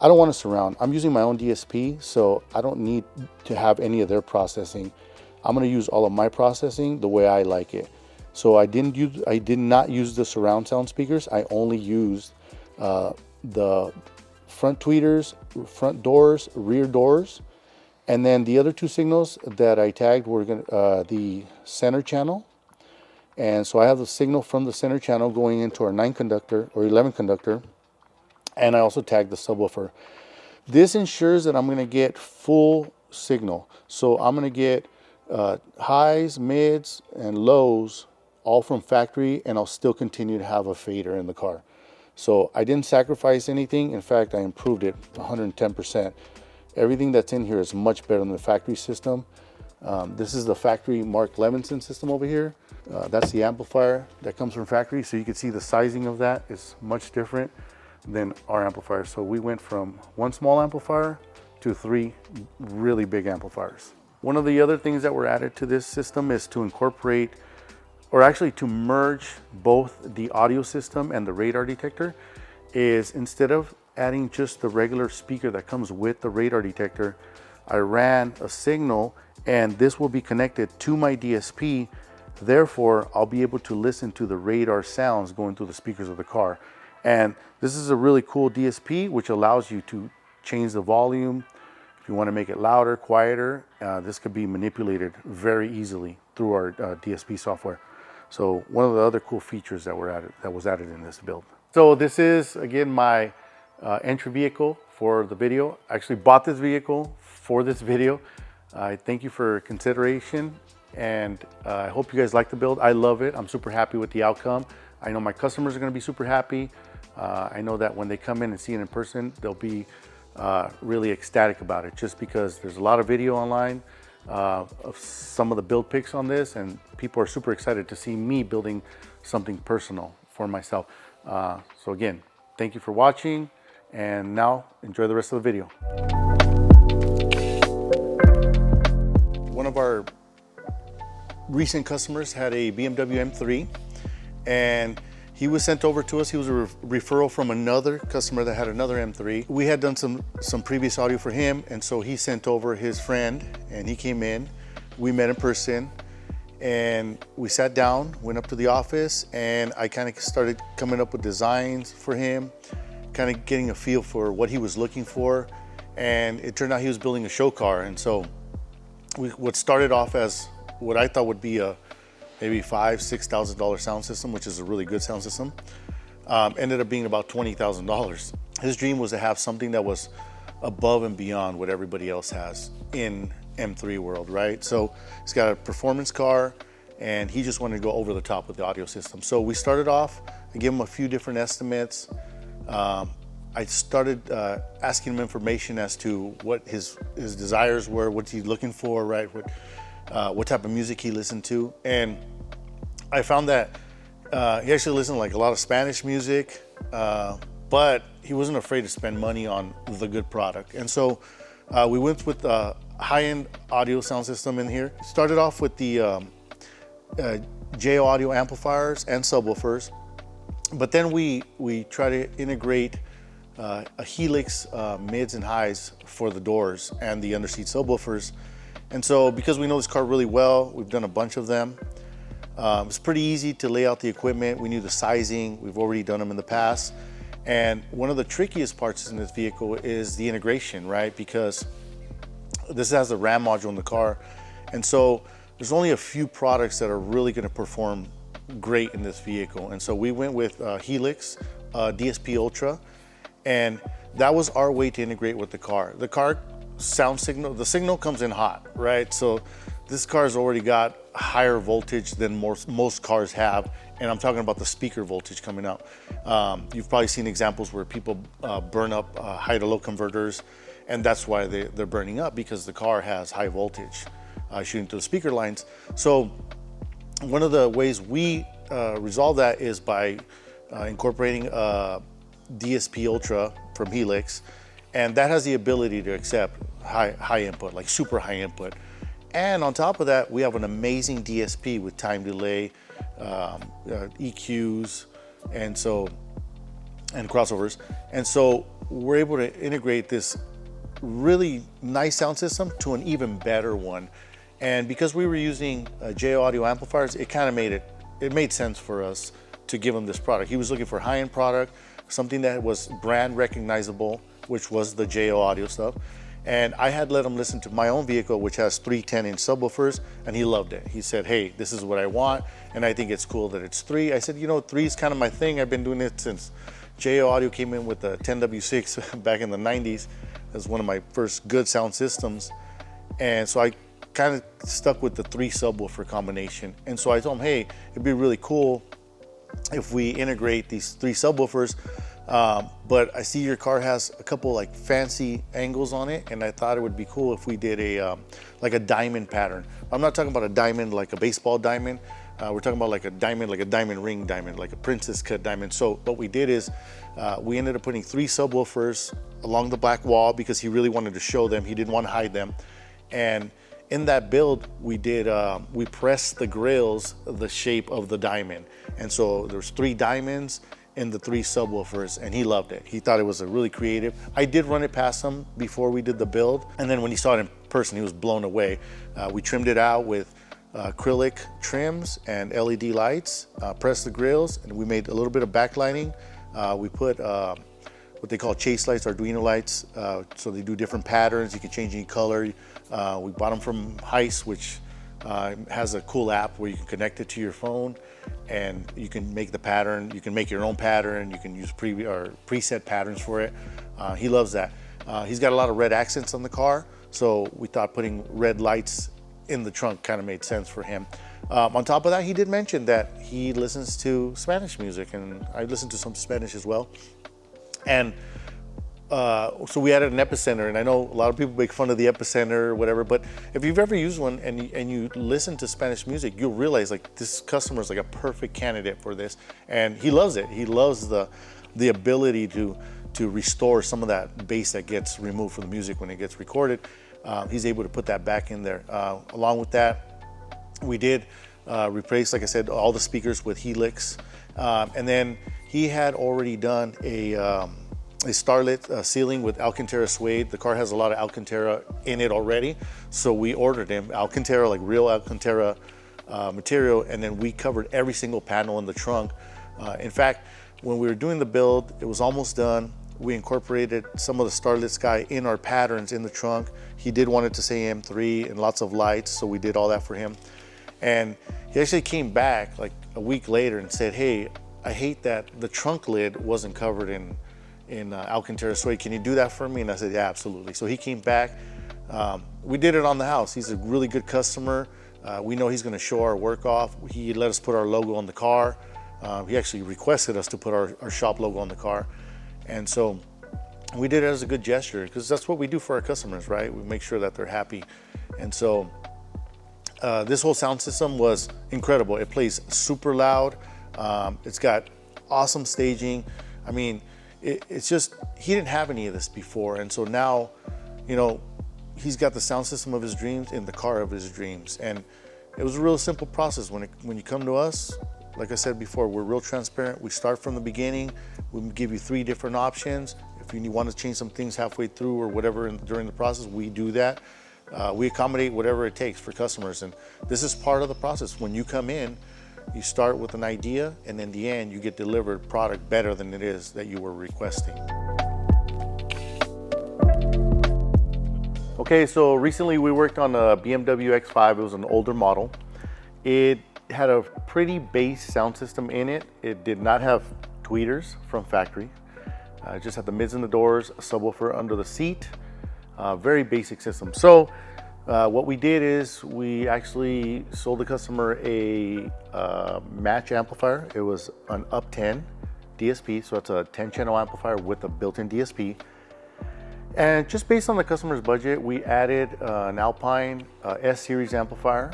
Speaker 1: I don't want a surround. I'm using my own DSP, so I don't need to have any of their processing. I'm going to use all of my processing the way I like it. So I did not use the surround sound speakers. I only used the front tweeters, front doors, rear doors, and then the other 2 signals that I tagged were the center channel. And so I have the signal from the center channel going into our 9 conductor or 11 conductor, and I also tagged the subwoofer. This ensures that I'm going to get full signal. So I'm going to get highs, mids, and lows all from factory, and I'll still continue to have a fader in the car. So I didn't sacrifice anything. In fact, I improved it 110%. Everything that's in here is much better than the factory system. This is the factory Mark Levinson system over here. That's the amplifier that comes from factory. So you can see the sizing of that is much different than our amplifier. So we went from 1 small amplifier to 3 really big amplifiers. One of the other things that were added to this system is to incorporate, or actually to merge, both the audio system and the radar detector. Is instead of adding just the regular speaker that comes with the radar detector, I ran a signal, and this will be connected to my DSP. Therefore, I'll be able to listen to the radar sounds going through the speakers of the car. And this is a really cool DSP, which allows you to change the volume. If you want to make it louder, quieter, this could be manipulated very easily through our DSP software. So one of the other cool features that was added in this build. So this is, again, my entry vehicle for the video. I actually bought this vehicle for this video. I thank you for consideration, and I hope you guys like the build. I love it. I'm super happy with the outcome. I know my customers are going to be super happy. I know that when they come in and see it in person, they'll be really ecstatic about it, just because there's a lot of video online of some of the build pics on this, and people are super excited to see me building something personal for myself. So again, thank you for watching. And now enjoy the rest of the video. One of our recent customers had a BMW M3, and he was sent over to us. He was a referral from another customer that had another M3. We had done some previous audio for him, and so he sent over his friend, and he came in. We met in person, and we sat down, went up to the office, and I kind of started coming up with designs for him, kind of getting a feel for what he was looking for. And it turned out he was building a show car. And so what started off as what I thought would be a maybe $5,000–6,000 sound system, which is a really good sound system, ended up being about $20,000. His dream was to have something that was above and beyond what everybody else has in M3 world, right? So he's got a performance car, and he just wanted to go over the top with the audio system. So we started off, I gave him a few different estimates. I started asking him information as to what his desires were, what he's looking for, right? What type of music he listened to. And I found that he actually listened to like a lot of Spanish music, but he wasn't afraid to spend money on the good product. And so we went with a high-end audio sound system in here. Started off with the JO audio amplifiers and subwoofers, but then we try to integrate a Helix mids and highs for the doors and the underseat subwoofers. And so because we know this car really well, we've done a bunch of them. It's pretty easy to lay out the equipment. We knew the sizing. We've already done them in the past. And one of the trickiest parts in this vehicle is the integration, right? Because this has the RAM module in the car. And so there's only a few products that are really going to perform great in this vehicle. And so we went with Helix, DSP Ultra, and that was our way to integrate with the car. The car sound signal, the signal comes in hot, right? So this car's already got higher voltage than most cars have, and I'm talking about the speaker voltage coming out. You've probably seen examples where people burn up high to low converters, and that's why they're burning up, because the car has high voltage shooting through the speaker lines. So one of the ways we resolve that is by incorporating DSP Ultra from Helix, and that has the ability to accept high input, like super high input. And on top of that, we have an amazing DSP with time delay, EQs, and crossovers. And so we're able to integrate this really nice sound system to an even better one. And because we were using JO audio amplifiers, it kind of made sense for us to give him this product. He was looking for a high-end product, something that was brand recognizable, which was the JO audio stuff. And I had let him listen to my own vehicle, which has 3 10-inch subwoofers, and he loved it. He said, hey, this is what I want, and I think it's cool that it's 3. I said, you know, 3 is kind of my thing. I've been doing it since JO Audio came in with the 10W6 back in the 90s. That's one of my first good sound systems. And so I kind of stuck with the 3 subwoofer combination. And so I told him, hey, it'd be really cool if we integrate these 3 subwoofers. But I see your car has a couple like fancy angles on it, and I thought it would be cool if we did like a diamond pattern. I'm not talking about a diamond like a baseball diamond. We're talking about like a diamond ring diamond, like a princess cut diamond. So what we did is we ended up putting 3 subwoofers along the back wall because he really wanted to show them. He didn't want to hide them. And in that build, we pressed the grills the shape of the diamond. And so there's 3 diamonds in the 3 subwoofers, and he loved it. He thought it was a really creative. I did run it past him before we did the build, and then when he saw it in person, he was blown away. We trimmed it out with acrylic trims and LED lights, pressed the grills, and we made a little bit of backlighting. We put what they call chase lights, Arduino lights, so they do different patterns. You can change any color. We bought them from Heist, which has a cool app where you can connect it to your phone and you can make the pattern. You can make your own pattern. You can use preset patterns for it. He loves that. He's got a lot of red accents on the car, so we thought putting red lights in the trunk kind of made sense for him. On top of that, he did mention that he listens to Spanish music, and I listen to some Spanish as well. And so we added an epicenter, and I know a lot of people make fun of the epicenter or whatever, but if you've ever used one and you listen to Spanish music, you'll realize like this customer is like a perfect candidate for this, and he loves it. He loves the ability to to restore some of that bass that gets removed from the music when it gets recorded. He's able to put that back in there. Along with that, we did replace, like I said, all the speakers with Helix. And then he had already done a starlit ceiling with Alcantara suede. The car has a lot of Alcantara in it already. So we ordered him Alcantara, like real Alcantara material, and then we covered every single panel in the trunk. In fact, when we were doing the build, it was almost done. We incorporated some of the starlit sky in our patterns in the trunk. He did want it to say M3 and lots of lights, so we did all that for him. And he actually came back like a week later and said, hey, I hate that the trunk lid wasn't covered in Alcantara suede. Can you do that for me? And I said, yeah, absolutely. So he came back. We did it on the house. He's a really good customer. We know he's gonna show our work off. He let us put our logo on the car. He actually requested us to put our shop logo on the car. And so we did it as a good gesture, because that's what we do for our customers, right? We make sure that they're happy. And so this whole sound system was incredible. It plays super loud. It's got awesome staging. I mean, it's just, he didn't have any of this before. And so now, you know, he's got the sound system of his dreams in the car of his dreams. And it was a real simple process. When you come to us, like I said before, we're real transparent. We start from the beginning. We give you 3 different options. If you want to change some things halfway through or whatever during the process, we do that. We accommodate whatever it takes for customers. And this is part of the process. When you come in, you start with an idea, and in the end, you get delivered product better than it is that you were requesting. Okay, so recently we worked on a BMW X5. It was an older model. It had a pretty bass sound system in it. It did not have tweeters from factory. It just had the mids in the doors, a subwoofer under the seat. Very basic system. So what we did is we actually sold the customer a match amplifier. It was an up 10 DSP, so it's a 10 channel amplifier with a built-in DSP. And just based on the customer's budget, we added an Alpine S series amplifier.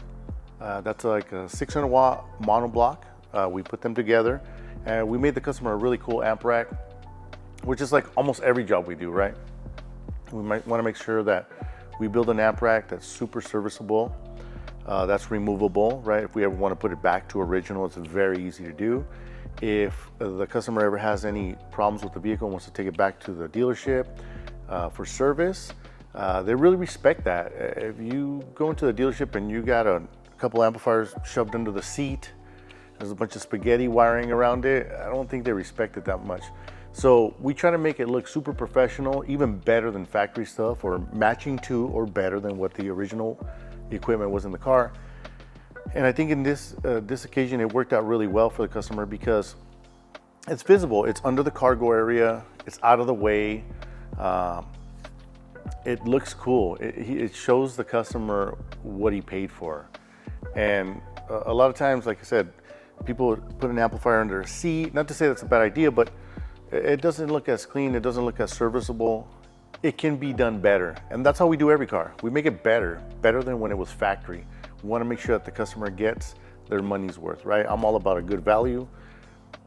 Speaker 1: That's like a 600 watt monoblock. We put them together and we made the customer a really cool amp rack, which is like almost every job we do, right? We might want to make sure that we build an amp rack that's super serviceable, that's removable, right? If we ever want to put it back to original, it's very easy to do. If the customer ever has any problems with the vehicle and wants to take it back to the dealership for service, they really respect that. If you go into the dealership and you got a couple amplifiers shoved under the seat, there's a bunch of spaghetti wiring around it, I don't think they respect it that much. So we try to make it look super professional, even better than factory stuff, or matching to or better than what the original equipment was in the car. And I think in this occasion, it worked out really well for the customer because it's visible. It's under the cargo area. It's out of the way. It looks cool. It shows the customer what he paid for. And a lot of times, like I said, people put an amplifier under a seat. Not to say that's a bad idea, but it doesn't look as clean. It doesn't look as serviceable. It can be done better. And that's how we do every car. We make it better than when it was factory. We want to make sure that the customer gets their money's worth, right? I'm all about a good value.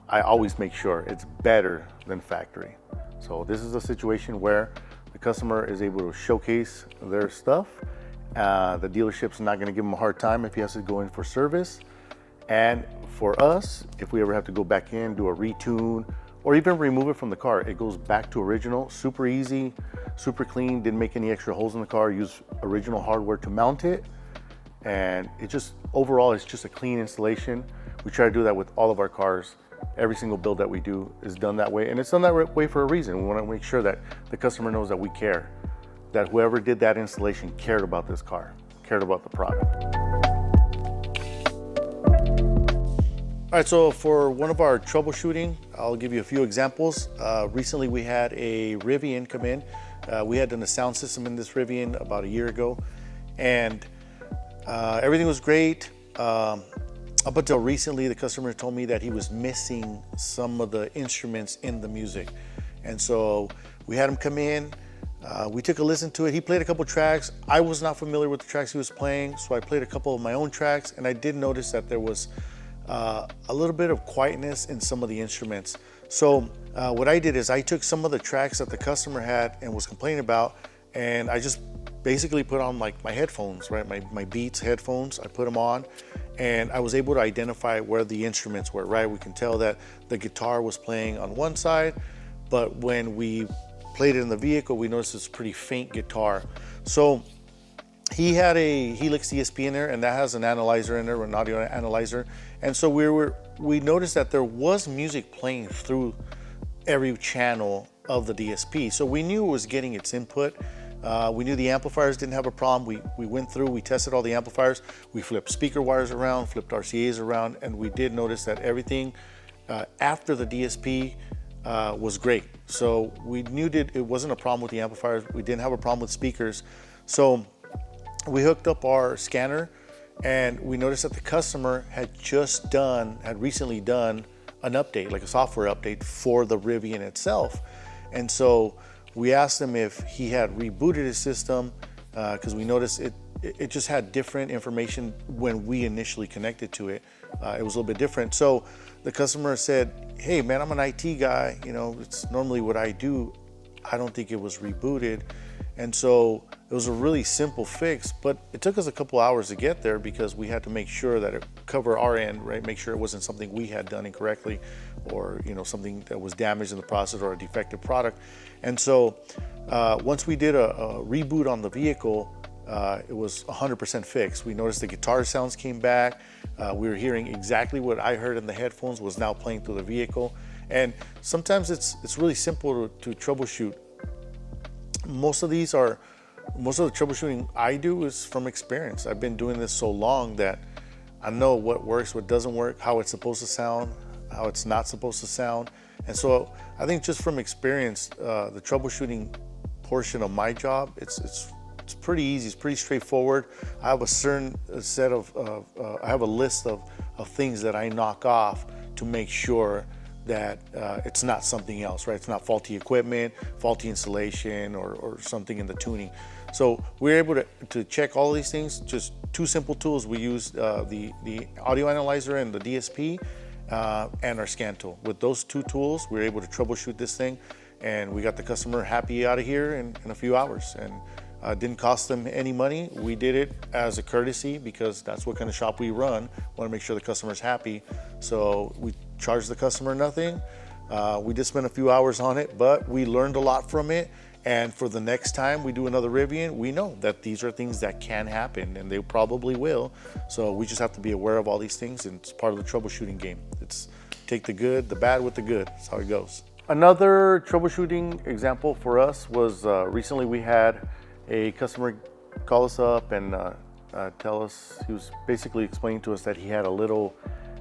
Speaker 1: I always make sure it's better than factory. So this is a situation where the customer is able to showcase their stuff. The dealership's not going to give him a hard time if he has to go in for service. And for us, if we ever have to go back in, do a retune, or even remove it from the car, it goes back to original. Super easy, super clean, didn't make any extra holes in the car, use original hardware to mount it. And it just, overall, it's just a clean installation. We try to do that with all of our cars. Every single build that we do is done that way, and it's done that way for a reason. We want to make sure that the customer knows that we care, that whoever did that installation cared about this car, cared about the product. All right, so for one of our troubleshooting, I'll give you a few examples. Recently we had a Rivian come in. We had done a sound system in this Rivian about a year ago, and everything was great. Up until recently, the customer told me that he was missing some of the instruments in the music. And so we had him come in, we took a listen to it. He played a couple tracks. I was not familiar with the tracks he was playing, so I played a couple of my own tracks, and I did notice that there was a little bit of quietness in some of the instruments. So what I did is I took some of the tracks that the customer had and was complaining about, and I just basically put on like my headphones, right? My Beats headphones, I put them on, and I was able to identify where the instruments were, right? We can tell that the guitar was playing on one side, but when we played it in the vehicle, we noticed it's pretty faint guitar. So he had a Helix DSP in there, and that has an analyzer in there, an audio analyzer. And so we noticed that there was music playing through every channel of the DSP. So we knew it was getting its input. We knew the amplifiers didn't have a problem. We went through, we tested all the amplifiers. We flipped speaker wires around, flipped RCAs around, and we did notice that everything after the DSP was great. So we knew that it wasn't a problem with the amplifiers. We didn't have a problem with speakers. So we hooked up our scanner, and we noticed that the customer had recently done an update, like a software update for the Rivian itself. And so we asked him if he had rebooted his system, because we noticed it just had different information when we initially connected to it. It was a little bit different. So the customer said, hey man, I'm an IT guy, you know, it's normally what I do. I don't think it was rebooted. And so it was a really simple fix, but it took us a couple hours to get there because we had to make sure that it covered our end, right? Make sure it wasn't something we had done incorrectly, or you know, something that was damaged in the process, or a defective product. And so once we did a reboot on the vehicle, it was 100% fixed. We noticed the guitar sounds came back. We were hearing exactly what I heard in the headphones was now playing through the vehicle. And sometimes it's really simple to troubleshoot. Most of the troubleshooting I do is from experience. I've been doing this so long that I know what works, what doesn't work, how it's supposed to sound, how it's not supposed to sound. And so I think just from experience, the troubleshooting portion of my job, it's pretty easy, it's pretty straightforward. I have a certain set of, I have a list of things that I knock off to make sure that it's not something else, right? It's not faulty equipment, faulty installation, or something in the tuning. So we're able to check all of these things. Just two simple tools. We use the audio analyzer and the DSP and our scan tool. With those two tools, we're able to troubleshoot this thing, and we got the customer happy out of here in a few hours. And didn't cost them any money. We did it as a courtesy because that's what kind of shop we run. Want to make sure the customer's happy. So we charged the customer nothing. We did spend a few hours on it, but we learned a lot from it. And for the next time we do another Rivian, we know that these are things that can happen, and they probably will. So we just have to be aware of all these things, and it's part of the troubleshooting game. It's take the good, the bad with the good. That's how it goes. Another troubleshooting example for us was recently we had a customer call us up and tell us, he was basically explaining to us that he had a little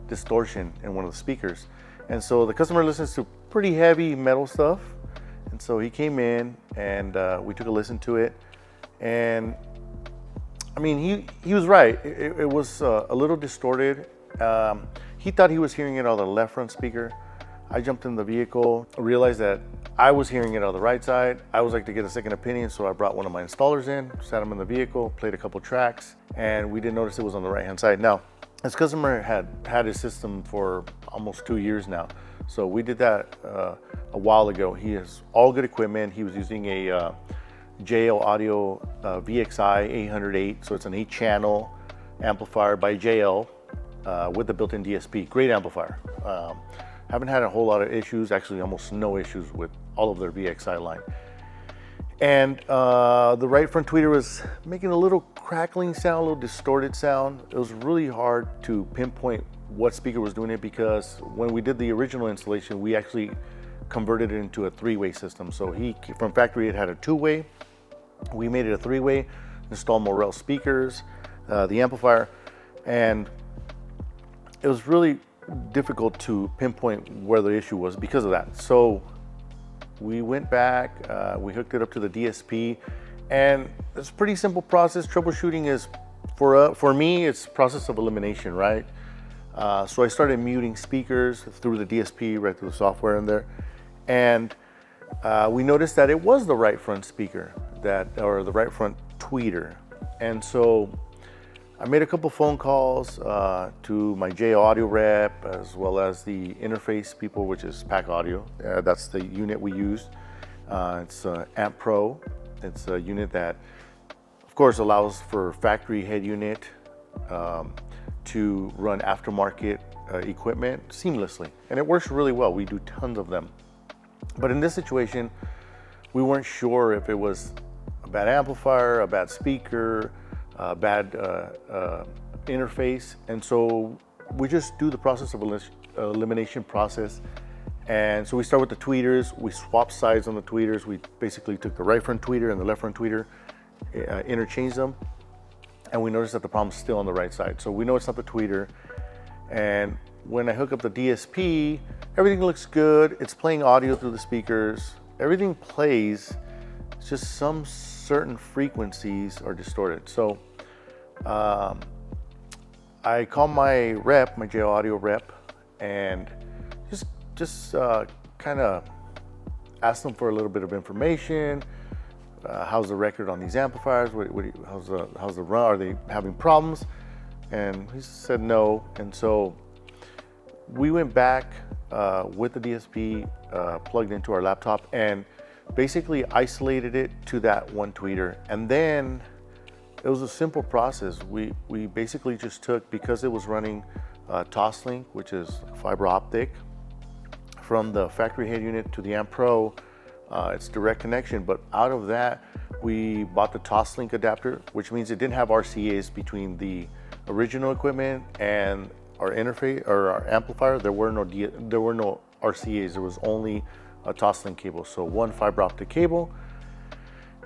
Speaker 1: distortion in one of the speakers. And so the customer listens to pretty heavy metal stuff. And so he came in and we took a listen to it. And I mean, he was right. It was a little distorted. He thought he was hearing it on the left front speaker. I jumped in the vehicle, realized that I was hearing it on the right side. I was like to get a second opinion, so I brought one of my installers in, sat him in the vehicle, played a couple tracks, and we didn't notice it was on the right-hand side. Now, this customer had his system for almost 2 years now, so we did that a while ago. He has all good equipment. He was using a JL Audio VXI 808, so it's an 8-channel amplifier by JL with the built-in DSP. Great amplifier. Haven't had a whole lot of issues, actually almost no issues with all of their VXI line. And the right front tweeter was making a little crackling sound, a little distorted sound. It was really hard to pinpoint what speaker was doing it because when we did the original installation, we actually converted it into a 3-way system. So from factory, it had a 2-way. We made it a 3-way, installed Morel speakers, the amplifier, and it was really difficult to pinpoint where the issue was because of that. So we went back, we hooked it up to the DSP, and it's a pretty simple process. Troubleshooting is, for me, it's process of elimination, right? So I started muting speakers through the DSP, right through the software in there, and we noticed that it was the right front speaker, or the right front tweeter. And so I made a couple phone calls to my J Audio rep, as well as the interface people, which is Pack Audio. That's the unit we used. It's Amp Pro. It's a unit that, of course, allows for factory head unit to run aftermarket equipment seamlessly. And it works really well. We do tons of them. But in this situation, we weren't sure if it was a bad amplifier, a bad speaker, a bad interface, and so we just do the process of elimination process. And so we start with the tweeters. We swap sides on the tweeters. We basically took the right front tweeter and the left front tweeter, interchanged them, and we noticed that the problem's still on the right side. So we know it's not the tweeter. And when I hook up the DSP, everything looks good. It's playing audio through the speakers. Everything plays. It's just some certain frequencies are distorted. So I call my rep, my J Audio rep, and just kind of ask them for a little bit of information. How's the record on these amplifiers? How's the run? Are they having problems? And he said no. And so we went back with the DSP plugged into our laptop and basically isolated it to that one tweeter. And then it was a simple process. We basically just took, because it was running Toslink, which is fiber optic, from the factory head unit to the Amp Pro, it's direct connection. But out of that, we bought the Toslink adapter, which means it didn't have RCAs between the original equipment and our interface or our amplifier. There were no RCAs. There was only a Toslink cable, so one fiber optic cable.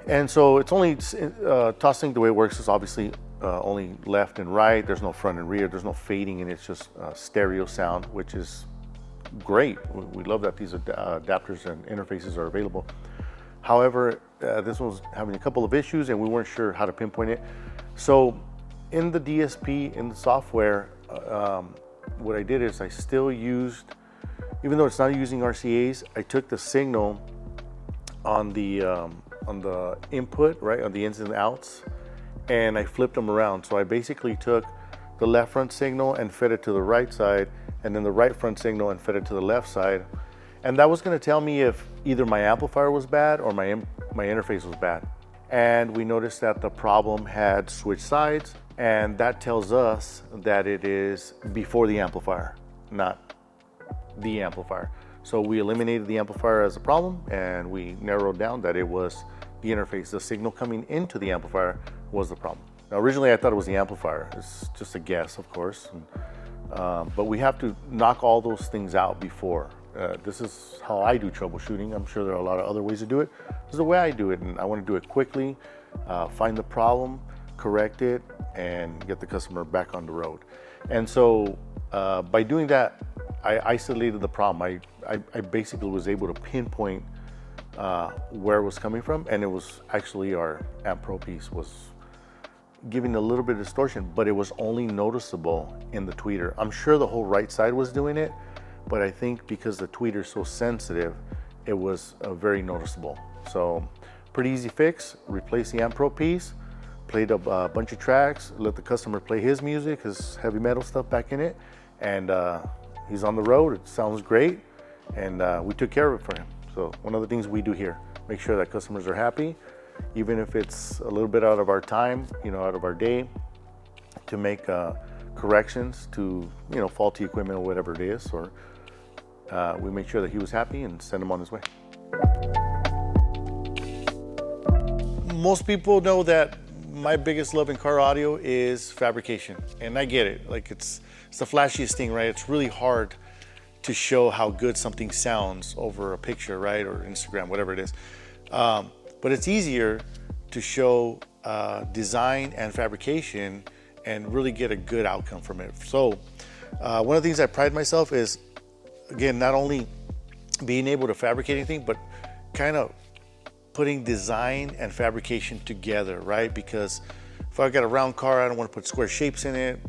Speaker 1: And so it's only Toslink. The way it works is obviously only left and right. There's no front and rear. There's no fading, and it's just stereo sound, which is great. We love that these adapters and interfaces are available. However, this one was having a couple of issues, and we weren't sure how to pinpoint it. So in the DSP, in the software, what I did is I still used, even though it's not using RCAs, I took the signal on the input, right, on the ins and outs, and I flipped them around. So I basically took the left front signal and fed it to the right side, and then the right front signal and fed it to the left side. And that was going to tell me if either my amplifier was bad or my interface was bad. And we noticed that the problem had switched sides, and that tells us that it is before the amplifier, not the amplifier. So we eliminated the amplifier as a problem, and we narrowed down that it was the interface. The signal coming into the amplifier was the problem. Now, originally I thought it was the amplifier. It's just a guess, of course. But we have to knock all those things out before. This is how I do troubleshooting. I'm sure there are a lot of other ways to do it. This is the way I do it, and I want to do it quickly, find the problem, correct it, and get the customer back on the road. And so by doing that, I isolated the problem. I basically was able to pinpoint where it was coming from, and it was actually our Amp Pro piece was giving a little bit of distortion, but it was only noticeable in the tweeter. I'm sure the whole right side was doing it, but I think because the tweeter is so sensitive, it was very noticeable. So pretty easy fix. Replace the Amp Pro piece, played a bunch of tracks, let the customer play his music, his heavy metal stuff back in it, and he's on the road. It sounds great, and we took care of it for him. So one of the things we do here, make sure that customers are happy, even if it's a little bit out of our time, out of our day, to make corrections to faulty equipment or whatever it is, or we make sure that he was happy and send him on his way. Most people know that my biggest love in car audio is fabrication, and I get it. Like it's the flashiest thing, right? It's really hard to show how good something sounds over a picture, right, or Instagram, whatever it is. But it's easier to show design and fabrication and really get a good outcome from it. So one of the things I pride myself is, again, not only being able to fabricate anything, but kind of putting design and fabrication together, right? Because if I've got a round car, I don't want to put square shapes in it.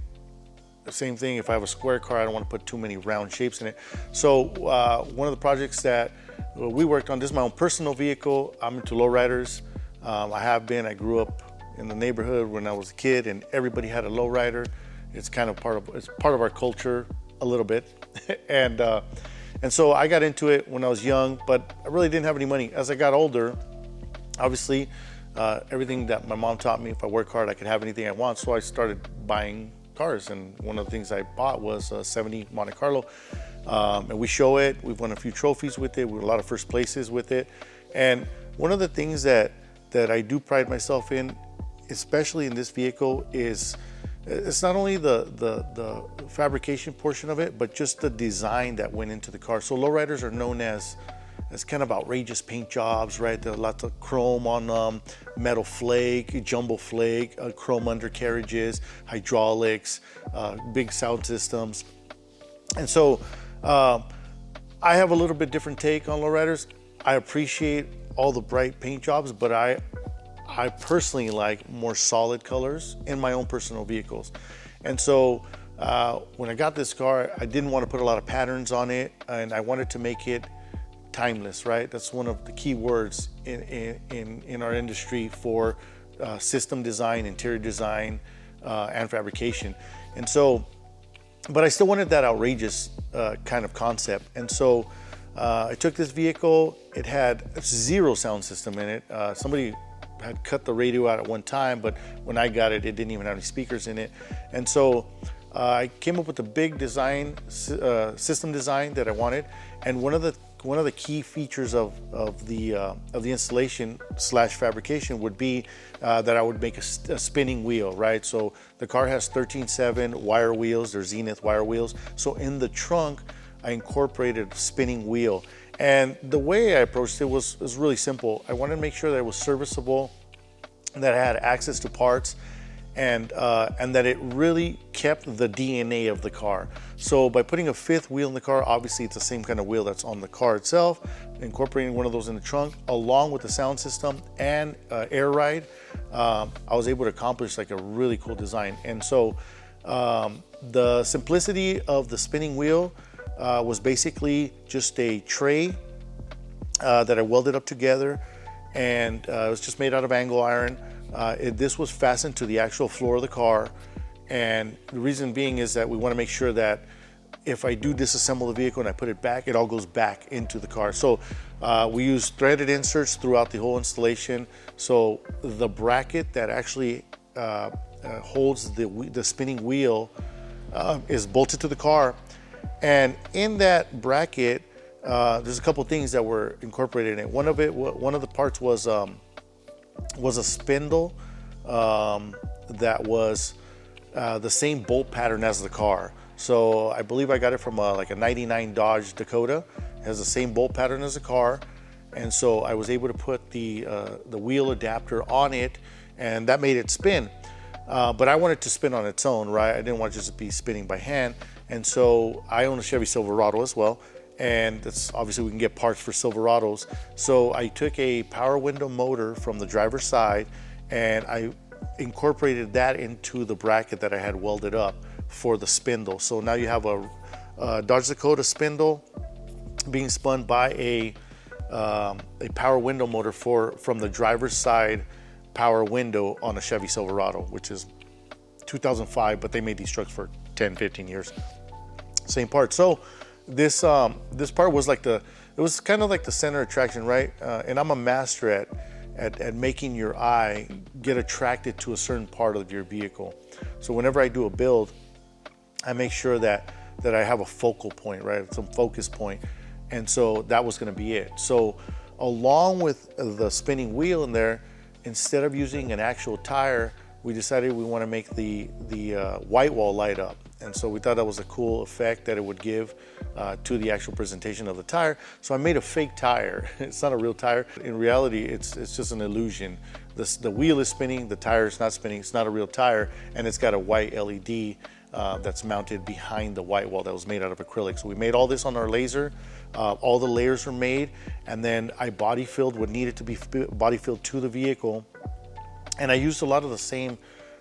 Speaker 1: The same thing, if I have a square car, I don't want to put too many round shapes in it. So one of the projects that we worked on, this is my own personal vehicle. I'm into lowriders. I grew up in the neighborhood when I was a kid, and everybody had a lowrider. It's kind of part of our culture a little bit, and so I got into it when I was young, but I really didn't have any money. As I got older, obviously, everything that my mom taught me, if I work hard, I could have anything I want. So I started buying cars, and one of the things I bought was a 70 Monte Carlo, and we show it. We've won a few trophies with it. We won a lot of first places with it, and one of the things that I do pride myself in, especially in this vehicle, is it's not only the fabrication portion of it, but just the design that went into the car. So lowriders are known as kind of outrageous paint jobs, right? There are lots of chrome on them, metal flake, jumbo flake, chrome undercarriages, hydraulics, big sound systems. And so I have a little bit different take on lowriders. I appreciate all the bright paint jobs, but I personally like more solid colors in my own personal vehicles. And so when I got this car, I didn't want to put a lot of patterns on it, and I wanted to make it timeless, right? That's one of the key words in our industry for system design, interior design, and fabrication. And so, but I still wanted that outrageous kind of concept. And so I took this vehicle. It had 0 sound system in it. Somebody had cut the radio out at one time, but when I got it, it didn't even have any speakers in it. And so I came up with a big design, system design that I wanted. And one of the key features of the installation / fabrication would be that I would make a spinning wheel, right? So the car has 13/7 wire wheels, they're Zenith wire wheels. So in the trunk, I incorporated a spinning wheel. And the way I approached it was really simple. I wanted to make sure that it was serviceable, that I had access to parts, and that it really kept the DNA of the car. So by putting a 5th wheel in the car, obviously it's the same kind of wheel that's on the car itself, incorporating one of those in the trunk, along with the sound system and air ride, I was able to accomplish like a really cool design. And so the simplicity of the spinning wheel was basically just a tray that I welded up together, and it was just made out of angle iron. This was fastened to the actual floor of the car, and the reason being is that we want to make sure that if I do disassemble the vehicle and I put it back, it all goes back into the car. So we use threaded inserts throughout the whole installation. So the bracket that actually holds the spinning wheel is bolted to the car. And in that bracket, there's a couple things that were incorporated in it. One of the parts was a spindle that was the same bolt pattern as the car. So I believe I got it from like a 99 Dodge Dakota. It has the same bolt pattern as the car. And so I was able to put the wheel adapter on it, and that made it spin. But I wanted to spin on its own, right? I didn't want it just to be spinning by hand. And so I own a Chevy Silverado as well. And that's obviously we can get parts for Silverados. So I took a power window motor from the driver's side, and I incorporated that into the bracket that I had welded up for the spindle. So now you have a Dodge Dakota spindle being spun by a power window motor from the driver's side power window on a Chevy Silverado, which is 2005, but they made these trucks for 10, 15 years. Same part. So this part was like it was kind of like the center attraction, right? And I'm a master at making your eye get attracted to a certain part of your vehicle. So whenever I do a build, I make sure that I have a focal point, right? Some focus point. And so that was going to be it. So along with the spinning wheel in there, instead of using an actual tire, we decided we want to make the white wall light up. And so we thought that was a cool effect that it would give to the actual presentation of the tire. So I made a fake tire. It's not a real tire. In reality, it's just an illusion. The wheel is spinning, the tire is not spinning, it's not a real tire, and it's got a white LED that's mounted behind the white wall that was made out of acrylic. So we made all this on our laser. All the layers were made, and then I body filled what needed to be body filled to the vehicle. And I used a lot of the same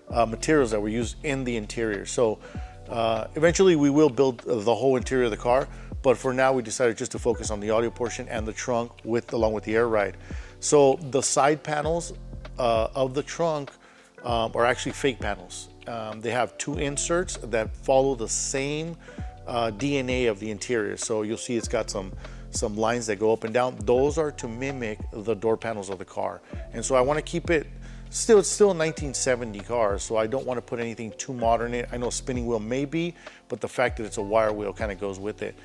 Speaker 1: materials that were used in the interior. So eventually we will build the whole interior of the car, but for now we decided just to focus on the audio portion and the trunk along with the air ride. So the side panels of the trunk are actually fake panels. They have two inserts that follow the same DNA of the interior. So you'll see it's got some lines that go up and down. Those are to mimic the door panels of the car. And so I want to keep it, it's still a 1970 car, so I don't want to put anything too modern in it. I know a spinning wheel may be, but the fact that it's a wire wheel kind of goes with it.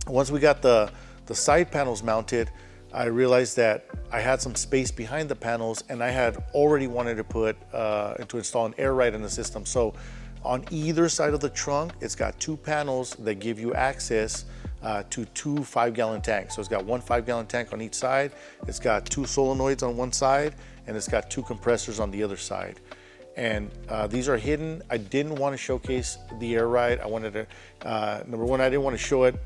Speaker 1: Once we got the side panels mounted, I realized that I had some space behind the panels, and I had already wanted to put to install an air ride in the system. So on either side of the trunk, it's got two panels that give you access to two 5-gallon tanks. So it's got one 5-gallon tank on each side. It's got two solenoids on one side, and it's got two compressors on the other side. And these are hidden. I didn't want to showcase the air ride. I wanted to, number one, I didn't want to show it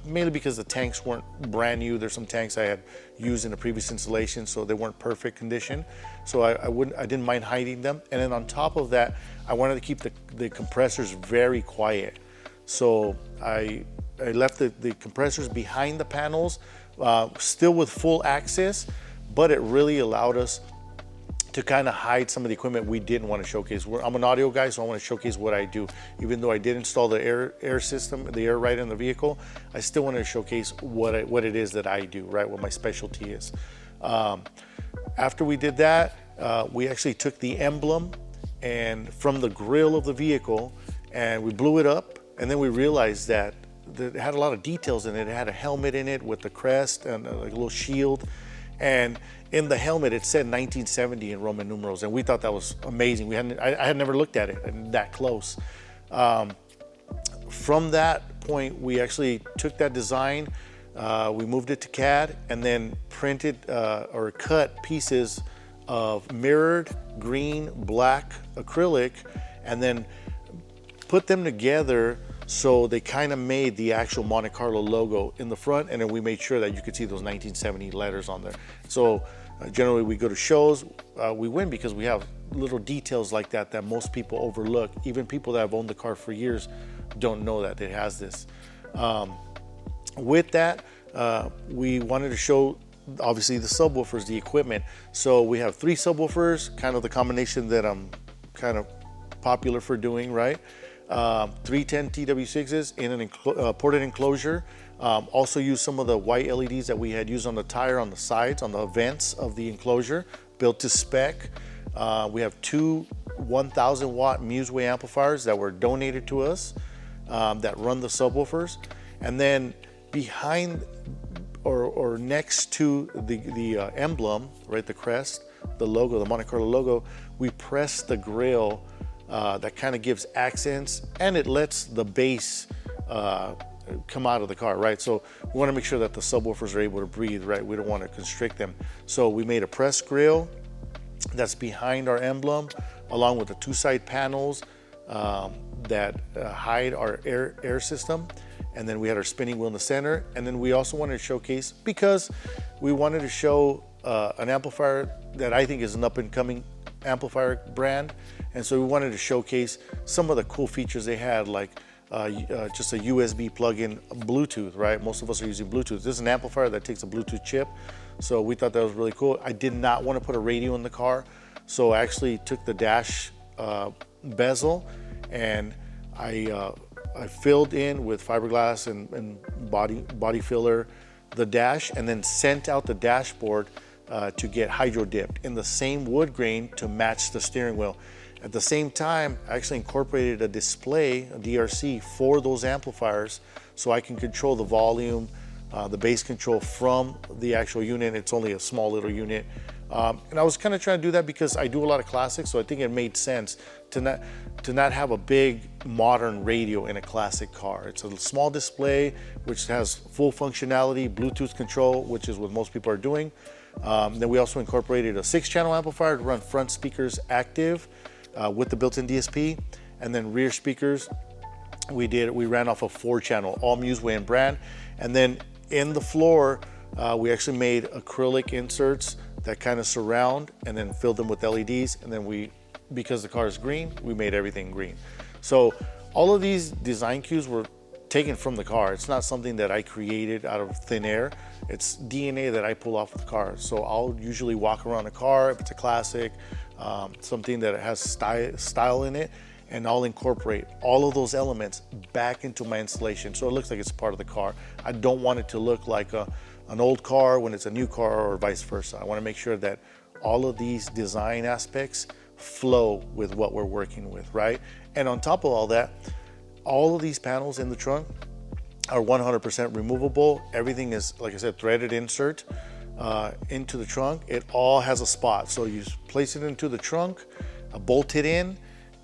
Speaker 1: mainly because the tanks weren't brand new. There's some tanks I had used in a previous installation, so they weren't perfect condition. So I didn't mind hiding them. And then on top of that, I wanted to keep the compressors very quiet. So I left the compressors behind the panels, still with full access, but it really allowed us to kind of hide some of the equipment we didn't want to showcase. I'm an audio guy, so I want to showcase what I do. Even though I did install the air system, the air ride in the vehicle, I still want to showcase what it is that I do, right? What my specialty is. After we did that, we actually took the emblem and from the grill of the vehicle, and we blew it up, and then we realized that it had a lot of details in it. It had a helmet in it with the crest and like a little shield, and in the helmet it said 1970 in Roman numerals, and we thought that was amazing. I had never looked at it that close. From that point, we actually took that design, we moved it to CAD, and then printed or cut pieces of mirrored green, black acrylic, and then put them together so they kind of made the actual Monte Carlo logo in the front, and then we made sure that you could see those 1970 letters on there. So generally we go to shows, we win because we have little details like that that most people overlook. Even people that have owned the car for years don't know that it has this. With that, we wanted to show obviously the subwoofers, the equipment. So we have 3 subwoofers, kind of the combination that I'm kind of popular for doing, right? 310 TW6s in an ported enclosure. Also use some of the white LEDs that we had used on the tire on the sides, on the vents of the enclosure, built to spec. We have 2 1,000 watt Museway amplifiers that were donated to us that run the subwoofers. And then behind or next to the emblem, right, the crest, the logo, the Monte Carlo logo, we press the grille that kind of gives accents, and it lets the bass come out of the car, right? So we want to make sure that the subwoofers are able to breathe, right? We don't want to constrict them. So we made a press grille that's behind our emblem, along with the 2 side panels that hide our air system. And then we had our spinning wheel in the center. And then we also wanted to showcase, because we wanted to show an amplifier that I think is an up and coming amplifier brand. And so we wanted to showcase some of the cool features they had, like just a USB plug-in Bluetooth, right? Most of us are using Bluetooth. This is an amplifier that takes a Bluetooth chip. So we thought that was really cool. I did not want to put a radio in the car. So I actually took the dash bezel, and I filled in with fiberglass and body filler the dash, and then sent out the dashboard to get hydro dipped in the same wood grain to match the steering wheel. At the same time, I actually incorporated a display, a DRC, for those amplifiers, so I can control the volume, the bass control from the actual unit. It's only a small little unit. And I was kind of trying to do that because I do a lot of classics, so I think it made sense to not have a big modern radio in a classic car. It's a small display which has full functionality, Bluetooth control, which is what most people are doing. Then we also incorporated a 6-channel amplifier to run front speakers active with the built-in DSP, and then rear speakers we ran off a 4-channel, all Museway and brand. And then in the floor we actually made acrylic inserts that kind of surround, and then filled them with LEDs. And then because the car is green, we made everything green. So all of these design cues were taken from the car. It's not something that I created out of thin air. It's DNA that I pull off of the car. So I'll usually walk around a car, if it's a classic, something that has style in it, and I'll incorporate all of those elements back into my installation so it looks like it's part of the car. I don't want it to look like an old car when it's a new car, or vice versa. I want to make sure that all of these design aspects flow with what we're working with, right? And on top of all that, all of these panels in the trunk are 100% removable. Everything is, like I said, threaded insert into the trunk. It all has a spot. So you place it into the trunk, bolt it in,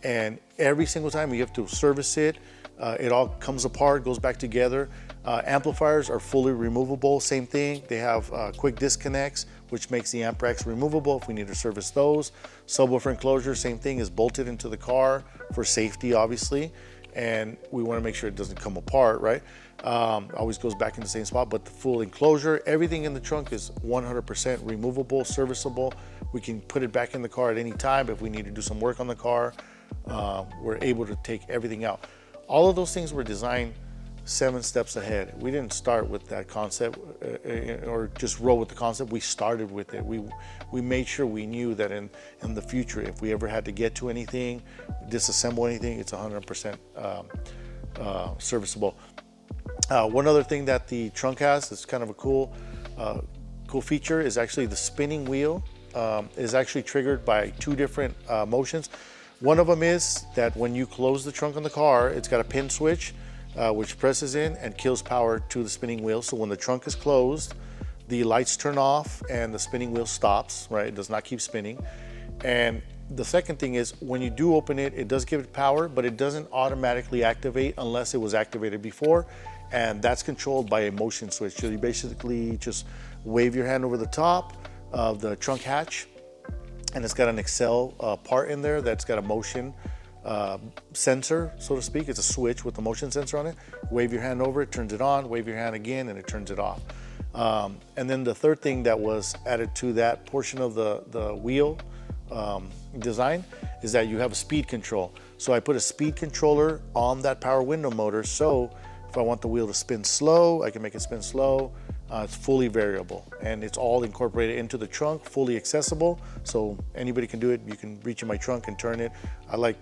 Speaker 1: and every single time you have to service it, it all comes apart, goes back together. Amplifiers are fully removable, same thing. They have quick disconnects, which makes the amp racks removable if we need to service those. Subwoofer enclosure, same thing, is bolted into the car for safety, obviously. And we want to make sure it doesn't come apart, right? Always goes back in the same spot, but the full enclosure, everything in the trunk is 100% removable, serviceable. We can put it back in the car at any time if we need to do some work on the car. We're able to take everything out. All of those things were designed 7 steps ahead. We didn't start with that concept or just roll with the concept. We started with it. We made sure we knew that in the future, if we ever had to get to anything, disassemble anything, it's 100% serviceable. One other thing that the trunk has that's kind of a cool feature is actually the spinning wheel is actually triggered by 2 different motions. One of them is that when you close the trunk on the car, it's got a pin switch which presses in and kills power to the spinning wheel. So when the trunk is closed, the lights turn off and the spinning wheel stops, right? It does not keep spinning. And the second thing is when you do open it, it does give it power, but it doesn't automatically activate unless it was activated before. And that's controlled by a motion switch. So you basically just wave your hand over the top of the trunk hatch, and it's got an Excel part in there that's got a motion sensor, so to speak. It's a switch with a motion sensor on it. Wave your hand over it, turns it on, wave your hand again, and it turns it off. And then the third thing that was added to that portion of the wheel design is that you have a speed control. So I put a speed controller on that power window motor, so if I want the wheel to spin slow, I can make it spin slow. It's fully variable, and it's all incorporated into the trunk, fully accessible, so anybody can do it. You can reach in my trunk and turn it. I like,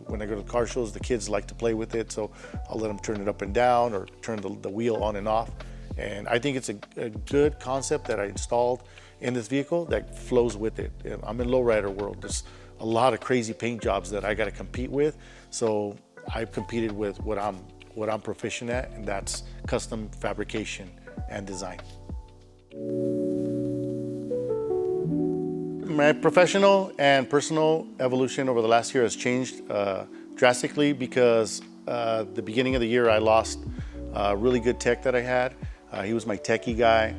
Speaker 1: when I go to car shows, the kids like to play with it, so I'll let them turn it up and down or turn the wheel on and off. And I think it's a good concept that I installed in this vehicle that flows with it. I'm in lowrider world. There's a lot of crazy paint jobs that I got to compete with, so I've competed with what I'm proficient at, and that's custom fabrication and design. My professional and personal evolution over the last year has changed drastically because the beginning of the year I lost a really good tech that I had. He was my techie guy,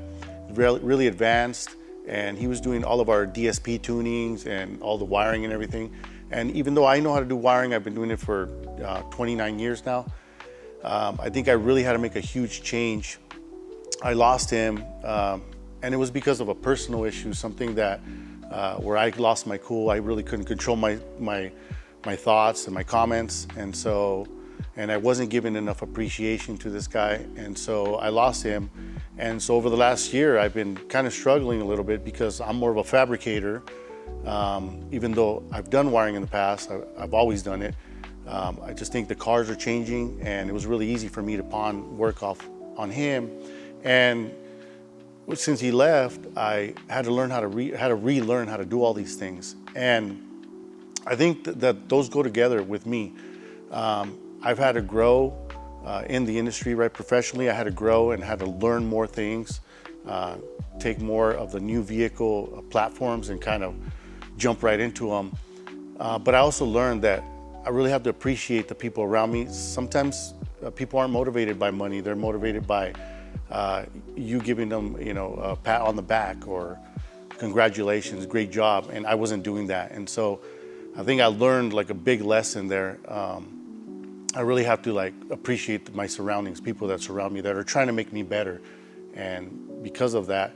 Speaker 1: really advanced, and he was doing all of our DSP tunings and all the wiring and everything. And even though I know how to do wiring, I've been doing it for 29 years now. I think I really had to make a huge change. I lost him, and it was because of a personal issue, something that where I lost my cool. I really couldn't control my thoughts and my comments, and I wasn't giving enough appreciation to this guy, and so I lost him. And so over the last year, I've been kind of struggling a little bit because I'm more of a fabricator. Even though I've done wiring in the past, I've always done it. I just think the cars are changing, and it was really easy for me to pawn work off on him. And since he left, I had to learn how to relearn how to do all these things. And I think that those go together with me. I've had to grow in the industry, right? Professionally, I had to grow and had to learn more things, take more of the new vehicle platforms and kind of jump right into them. But I also learned that I really have to appreciate the people around me. Sometimes people aren't motivated by money. They're motivated by you giving them, a pat on the back or congratulations, great job. And I wasn't doing that. And so I think I learned like a big lesson there. I really have to appreciate my surroundings, people that surround me that are trying to make me better. And because of that,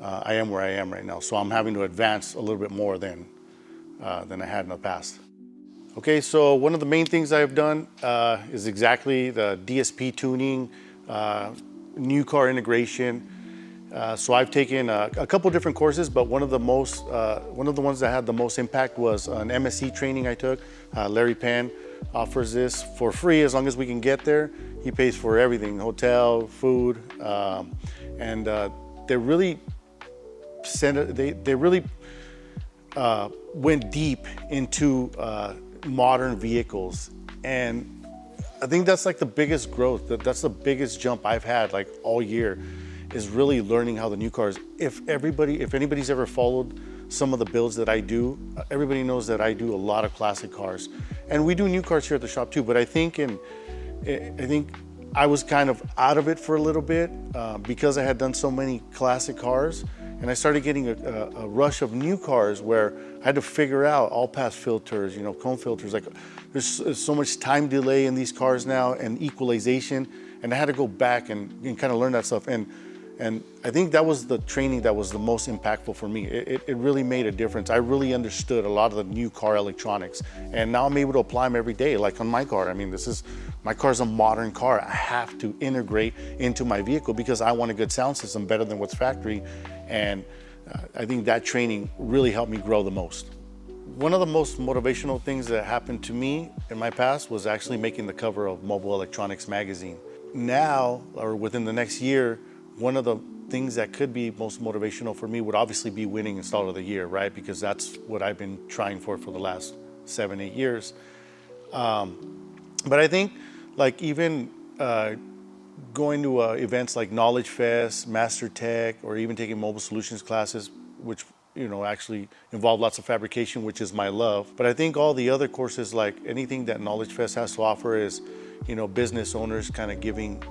Speaker 1: I am where I am right now. So I'm having to advance a little bit more than I had in the past. Okay, so one of the main things I've done is exactly the DSP tuning, new car integration. So I've taken a couple different courses, but one of the ones that had the most impact was an MSc training I took. Larry Penn offers this for free as long as we can get there. He pays for everything, hotel, food, and they really went deep into modern vehicles. And I think that's like the biggest growth, that's the biggest jump I've had like all year, is really learning how the new cars, if anybody's ever followed some of the builds that I do, everybody knows that I do a lot of classic cars. And we do new cars here at the shop too, but I think I was kind of out of it for a little bit because I had done so many classic cars, and I started getting a rush of new cars where I had to figure out all pass filters, you know, cone filters. Like there's so much time delay in these cars now and equalization, and I had to go back and kind of learn that stuff. And I think that was the training that was the most impactful for me. It really made a difference. I really understood a lot of the new car electronics, and now I'm able to apply them every day, like on my car. I mean, my car's a modern car. I have to integrate into my vehicle because I want a good sound system better than what's factory. And I think that training really helped me grow the most. One of the most motivational things that happened to me in my past was actually making the cover of Mobile Electronics magazine. Now, or within the next year, one of the things that could be most motivational for me would obviously be winning Installer of the Year, right? Because that's what I've been trying for the last 7-8 years. But I think like even going to events like Knowledge Fest, Master Tech, or even taking mobile solutions classes, which actually involve lots of fabrication, which is my love. But I think all the other courses, like anything that Knowledge Fest has to offer is, business owners kind of giving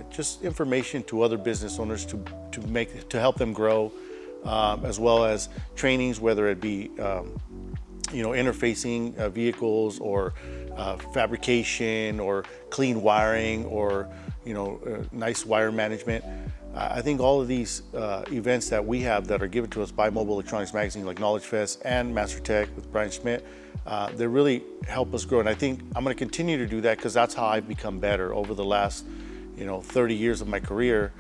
Speaker 1: just information to other business owners to help them grow, as well as trainings, whether it be interfacing vehicles or fabrication or clean wiring or nice wire management. I think all of these events that we have that are given to us by Mobile Electronics Magazine, like Knowledge Fest and Master Tech with Brian Schmidt, they really help us grow. And I think I'm going to continue to do that because that's how I've become better over the last 30 years of my career.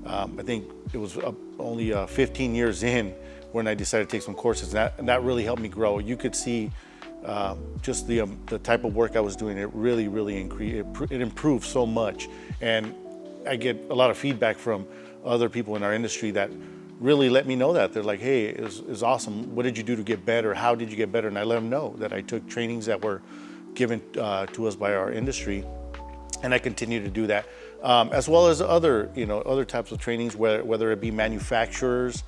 Speaker 1: I think it was only 15 years in when I decided to take some courses, and that really helped me grow. You could see just the type of work I was doing. It really increased. It improved so much, and I get a lot of feedback from other people in our industry that really let me know that. They're like, hey, it was awesome. What did you do to get better? How did you get better? And I let them know that I took trainings that were given to us by our industry, and I continue to do that. As well as other types of trainings, whether it be manufacturers,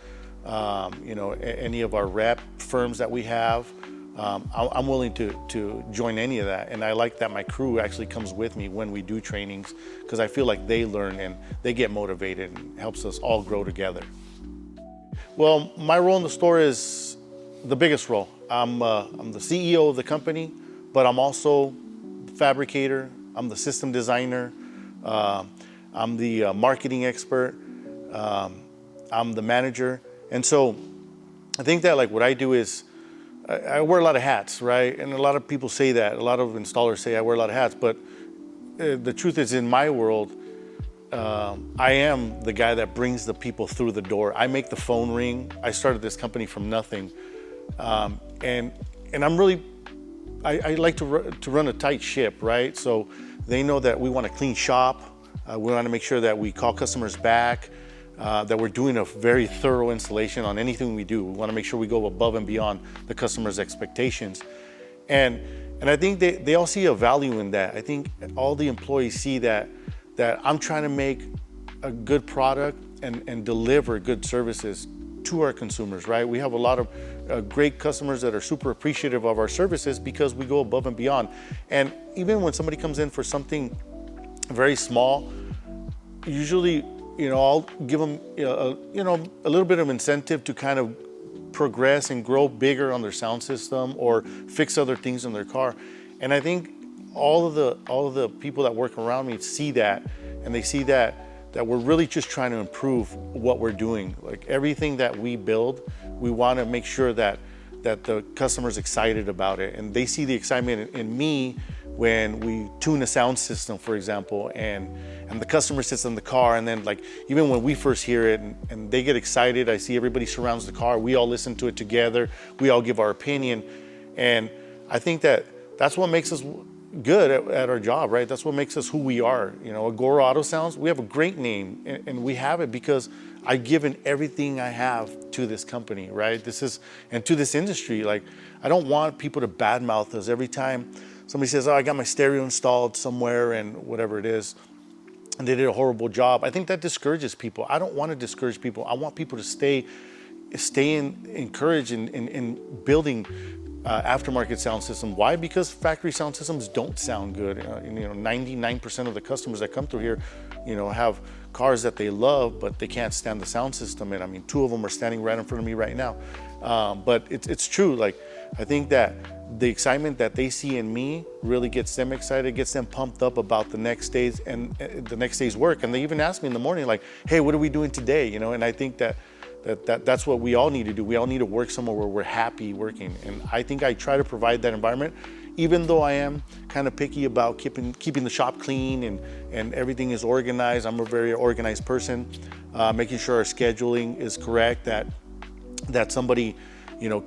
Speaker 1: any of our rep firms that we have. I'm willing to join any of that, and I like that my crew actually comes with me when we do trainings, because I feel like they learn and they get motivated and helps us all grow together. Well, my role in the store is the biggest role. I'm the CEO of the company, but I'm also the fabricator. I'm the system designer. I'm the marketing expert. I'm the manager. And so I think that like what I do is I wear a lot of hats, right? And a lot of people say that. A lot of installers say I wear a lot of hats, but the truth is, in my world, I am the guy that brings the people through the door. I make the phone ring. I started this company from nothing. And I'm really, I like to run a tight ship, right? So they know that we want a clean shop. We want to make sure that we call customers back, that we're doing a very thorough installation on anything we do. We want to make sure we go above and beyond the customer's expectations. And I think they all see a value in that. I think all the employees see that I'm trying to make a good product and deliver good services to our consumers, right? We have a lot of great customers that are super appreciative of our services because we go above and beyond. And even when somebody comes in for something very small, usually, I'll give them, a little bit of incentive to kind of progress and grow bigger on their sound system or fix other things in their car. And I think all of the people that work around me see that, and they see that we're really just trying to improve what we're doing. Like everything that we build, we want to make sure that the customer's excited about it, and they see the excitement in me when we tune a sound system, for example, and the customer sits in the car, and then like even when we first hear it and they get excited, I see everybody surrounds the car, we all listen to it together, we all give our opinion. And I think that that's what makes us good at our job, right? That's what makes us who we are. You know, AgouraAutosounds, we have a great name, and we have it because I've given everything I have to this company, right? And to this industry. Like, I don't want people to badmouth us every time somebody says, oh, I got my stereo installed somewhere and whatever it is, and they did a horrible job. I think that discourages people. I don't want to discourage people. I want people to stay encouraged in building aftermarket sound system. Why? Because factory sound systems don't sound good. 99% of the customers that come through here, have cars that they love, but they can't stand the sound system. And I mean, 2 of them are standing right in front of me right now. But it's true. Like, I think that the excitement that they see in me really gets them excited, gets them pumped up about the next day's work. And they even ask me in the morning, like, hey, what are we doing today? And I think that's what we all need to do. We all need to work somewhere where we're happy working. And I think I try to provide that environment, even though I am kind of picky about keeping the shop clean and everything is organized. I'm a very organized person, making sure our scheduling is correct, that somebody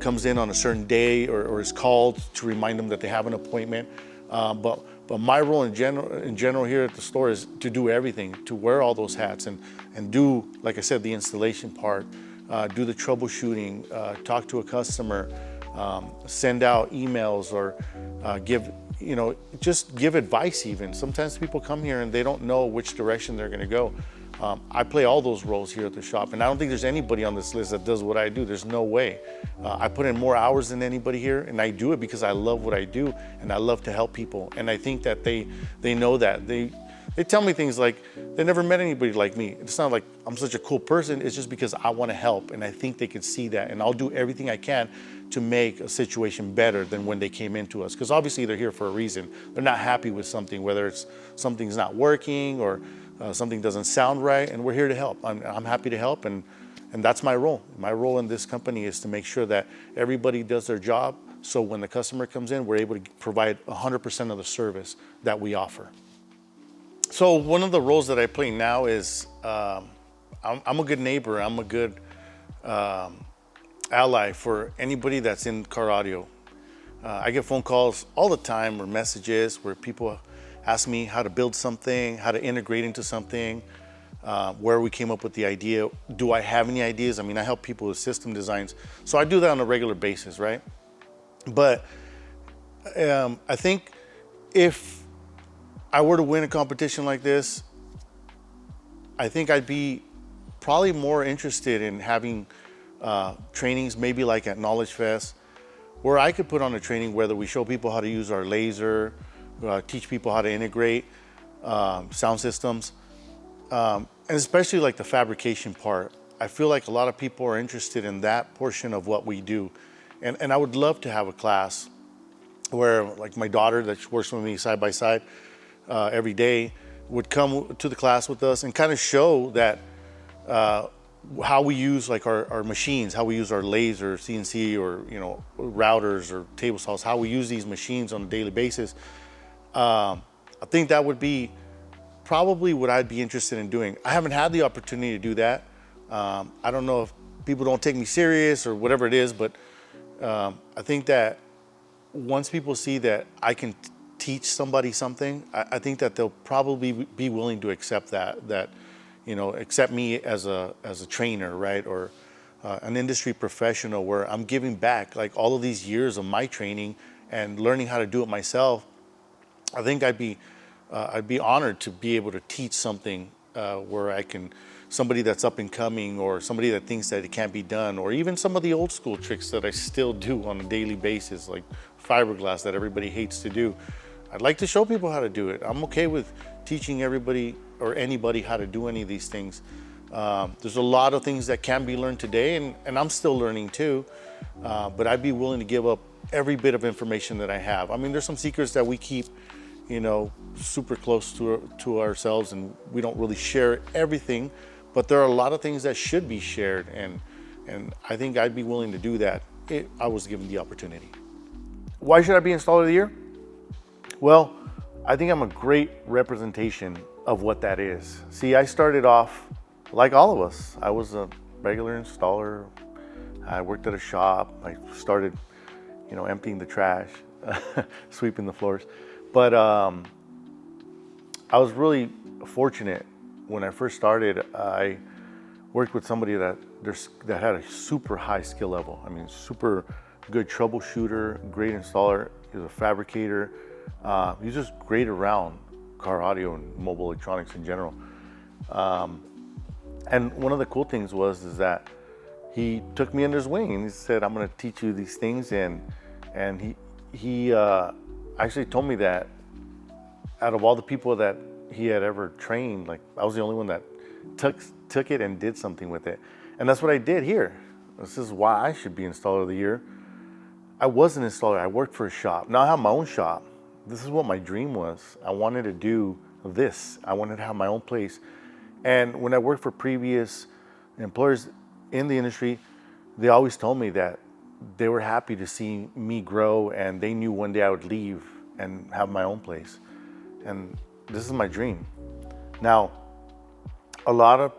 Speaker 1: comes in on a certain day or is called to remind them that they have an appointment. But my role in general here at the store is to do everything, to wear all those hats and do, like I said, the installation part, do the troubleshooting, talk to a customer, send out emails, or just give advice even. Sometimes people come here and they don't know which direction they're gonna go. I play all those roles here at the shop, and I don't think there's anybody on this list that does what I do. There's no way. I put in more hours than anybody here, and I do it because I love what I do, and I love to help people. And I think that they know that. They tell me things like they never met anybody like me. It's not like I'm such a cool person. It's just because I want to help, and I think they could see that. And I'll do everything I can to make a situation better than when they came into us. Because obviously they're here for a reason. They're not happy with something, whether it's something's not working or something doesn't sound right, and we're here to help. I'm happy to help, and that's my role. My role in this company is to make sure that everybody does their job, so when the customer comes in, we're able to provide 100% of the service that we offer. So one of the roles that I play now is I'm a good neighbor. I'm a good ally for anybody that's in car audio. I get phone calls all the time or messages where people ask me how to build something, how to integrate into something, where we came up with the idea. Do I have any ideas? I mean, I help people with system designs. So I do that on a regular basis, right? But I think if I were to win a competition like this, I think I'd be probably more interested in having trainings, maybe like at Knowledge Fest, where I could put on a training whether we show people how to use our laser, teach people how to integrate sound systems, and especially like the fabrication part. I feel like a lot of people are interested in that portion of what we do. And I would love to have a class where, like, my daughter that works with me side by side every day would come to the class with us and kind of show that how we use like our machines, how we use our laser, CNC, or routers or table saws, how we use these machines on a daily basis. I think that would be probably what I'd be interested in doing. I haven't had the opportunity to do that. I don't know if people don't take me serious or whatever it is, but I think that once people see that I can teach somebody something, I think that they'll probably be willing to accept that accept me as a trainer, right? Or an industry professional where I'm giving back like all of these years of my training and learning how to do it myself. I think I'd be honored to be able to teach something where I can, somebody that's up and coming, or somebody that thinks that it can't be done, or even some of the old school tricks that I still do on a daily basis, like fiberglass that everybody hates to do. I'd like to show people how to do it. I'm okay with teaching everybody or anybody how to do any of these things. There's a lot of things that can be learned today, and I'm still learning too, but I'd be willing to give up every bit of information that I have. I mean, there's some secrets that we keep super close to ourselves, and we don't really share everything, but there are a lot of things that should be shared, and I think I'd be willing to do that if I was given the opportunity. Why should I be Installer of the Year? Well, I think I'm a great representation of what that is. See, I started off like all of us. I was a regular installer. I worked at a shop. I started, emptying the trash, sweeping the floors. But I was really fortunate when I first started. I worked with somebody that had a super high skill level. I mean, super good troubleshooter, great installer. He was a fabricator. He's just great around car audio and mobile electronics in general. And one of the cool things is that he took me under his wing and he said, "I'm going to teach you these things." And he actually told me that out of all the people that he had ever trained, like I was the only one that took it and did something with it. And that's what I did here. This is why I should be Installer of the Year. I was an installer. I worked for a shop. Now I have my own shop. This is what my dream was. I wanted to do this. I wanted to have my own place. And when I worked for previous employers in the industry, they always told me that they were happy to see me grow, and they knew one day I would leave and have my own place. And this is my dream. Now, a lot of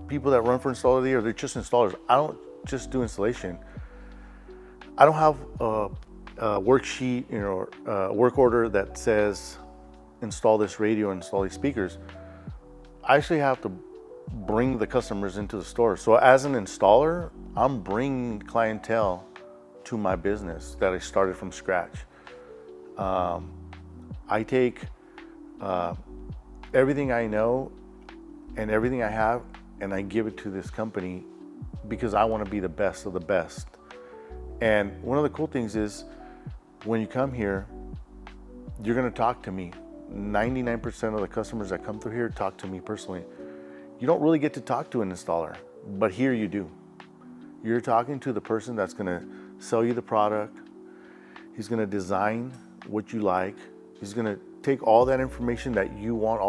Speaker 1: people that run for Installer of the Year, they're just installers. I don't just do installation. I don't have a worksheet, a work order that says install this radio, install these speakers. I actually have to bring the customers into the store. So as an installer, I'm bringing clientele to my business that I started from scratch. I take everything I know and everything I have, and I give it to this company because I want to be the best of the best. And one of the cool things is when you come here, you're going to talk to me. 99% of the customers that come through here talk to me personally. You don't really get to talk to an installer, but here you do. You're talking to the person that's going to sell you the product. He's going to design what you like. He's going to take all that information that you want,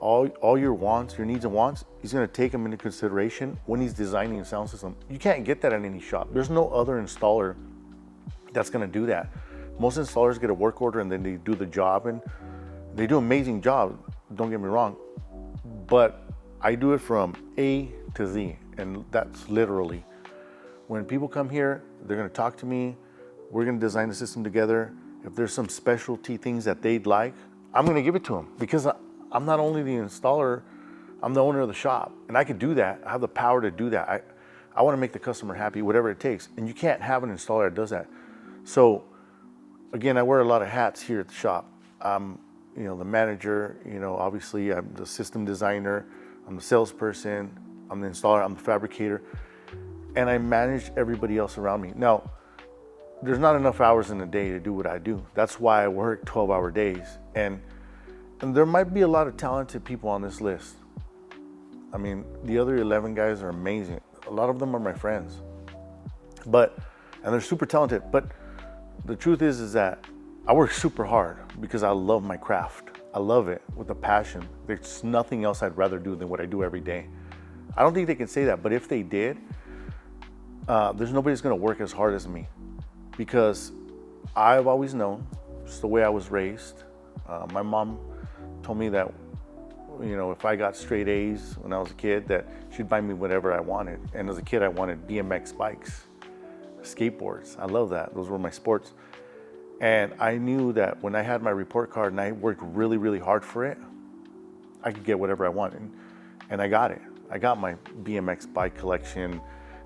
Speaker 1: all your wants, your needs and wants. He's going to take them into consideration when he's designing a sound system. You can't get that at any shop. There's no other installer that's going to do that. Most installers get a work order and then they do the job, and they do an amazing job. Don't get me wrong, but I do it from A to Z, and that's literally. When people come here, they're going to talk to me. We're going to design the system together. If there's some specialty things that they'd like, I'm going to give it to them, because I'm not only the installer, I'm the owner of the shop, and I could do that. I have the power to do that. I want to make the customer happy, whatever it takes, and you can't have an installer that does that. So again, I wear a lot of hats here at the shop. I'm the manager, obviously I'm the system designer, I'm the salesperson, I'm the installer, I'm the fabricator, and I manage everybody else around me. Now, there's not enough hours in a day to do what I do. That's why I work 12-hour days. And there might be a lot of talented people on this list. I mean, the other 11 guys are amazing. A lot of them are my friends. And they're super talented. But the truth is that I work super hard because I love my craft. I love it with a passion. There's nothing else I'd rather do than what I do every day. I don't think they can say that, but if they did, there's nobody that's gonna work as hard as me, because I've always known, just the way I was raised. My mom told me that, if I got straight A's when I was a kid, that she'd buy me whatever I wanted. And as a kid, I wanted BMX bikes, skateboards. I love that. Those were my sports. And I knew that when I had my report card and I worked really, really hard for it, I could get whatever I wanted. And I got it. I got my BMX bike collection.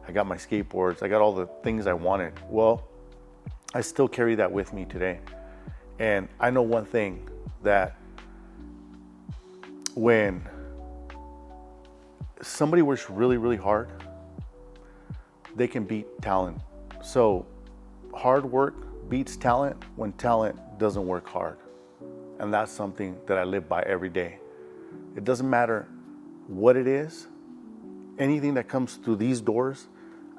Speaker 1: I got my skateboards. I got all the things I wanted. Well, I still carry that with me today. And I know one thing, that when somebody works really, really hard, they can beat talent. So hard work beats talent when talent doesn't work hard. And that's something that I live by every day. It doesn't matter what it is. Anything that comes through these doors,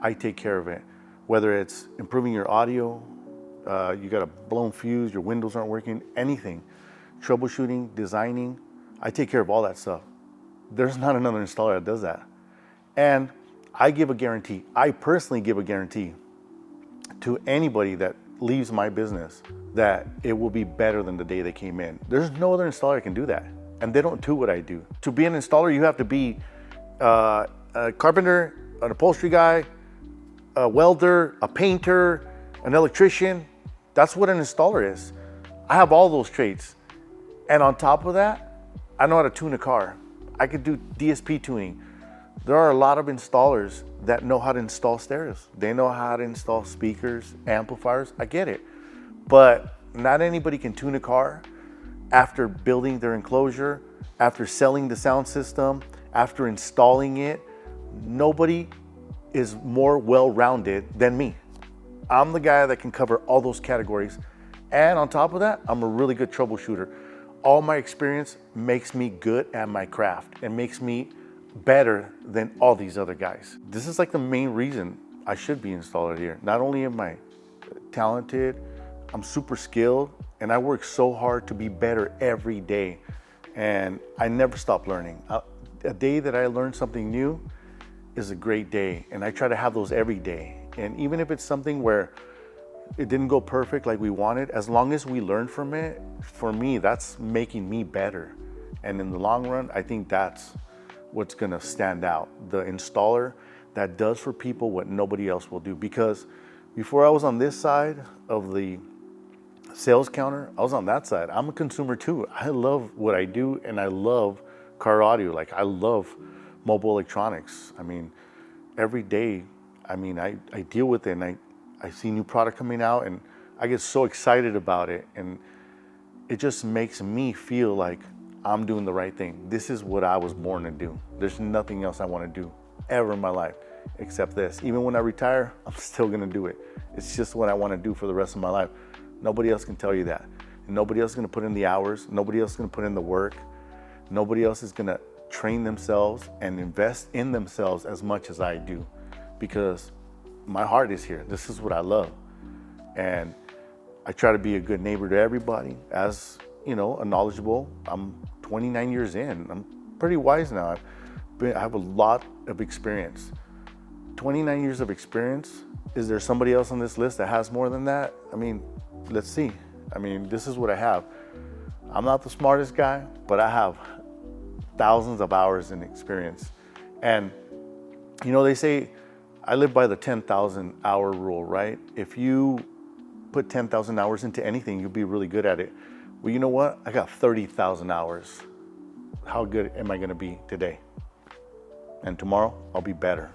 Speaker 1: I take care of it. Whether it's improving your audio, you got a blown fuse, your windows aren't working, anything. Troubleshooting, designing, I take care of all that stuff. There's not another installer that does that. And I give a guarantee. I personally give a guarantee to anybody that leaves my business, that it will be better than the day they came in. There's no other installer that can do that. And they don't do what I do. To be an installer, you have to be a carpenter, an upholstery guy, a welder, a painter, an electrician. That's what an installer is. I have all those traits. And on top of that, I know how to tune a car. I could do DSP tuning. There are a lot of installers that know how to install stereos. They know how to install speakers, amplifiers. I get it. But not anybody can tune a car after building their enclosure, after selling the sound system, after installing it. Nobody is more well-rounded than me. I'm the guy that can cover all those categories. And on top of that, I'm a really good troubleshooter. All my experience makes me good at my craft and makes me better than all these other guys. This is like the main reason I should be installed here. Not only am I talented, I'm super skilled, and I work so hard to be better every day. And I never stop learning. A day that I learn something new is a great day, and I try to have those every day. And even if it's something where it didn't go perfect like we wanted, as long as we learn from it, for me, that's making me better. And in the long run, I think that's what's gonna stand out. The installer that does for people what nobody else will do. Because before I was on this side of the sales counter, I was on that side. I'm a consumer too. I love what I do, and I love car audio. Like, I love mobile electronics. I mean, every day, I mean, I deal with it, and I see new product coming out, and I get so excited about it. And it just makes me feel like I'm doing the right thing. This is what I was born to do. There's nothing else I want to do ever in my life except this. Even when I retire, I'm still gonna do it. It's just what I want to do for the rest of my life. Nobody else can tell you that. And nobody else is gonna put in the hours. Nobody else is gonna put in the work. Nobody else is gonna train themselves and invest in themselves as much as I do, because my heart is here. This is what I love. And I try to be a good neighbor to everybody. As you know, a knowledgeable, I'm 29 years in. I'm pretty wise now. I have a lot of experience. 29 years of experience. Is there somebody else on this list that has more than that? I mean, let's see. I mean, this is what I have. I'm not the smartest guy, but I have thousands of hours in experience. And you know, they say, I live by the 10,000 hour rule, right? If you put 10,000 hours into anything, you'll be really good at it. Well, you know what? I got 30,000 hours. How good am I gonna be today? And tomorrow, I'll be better.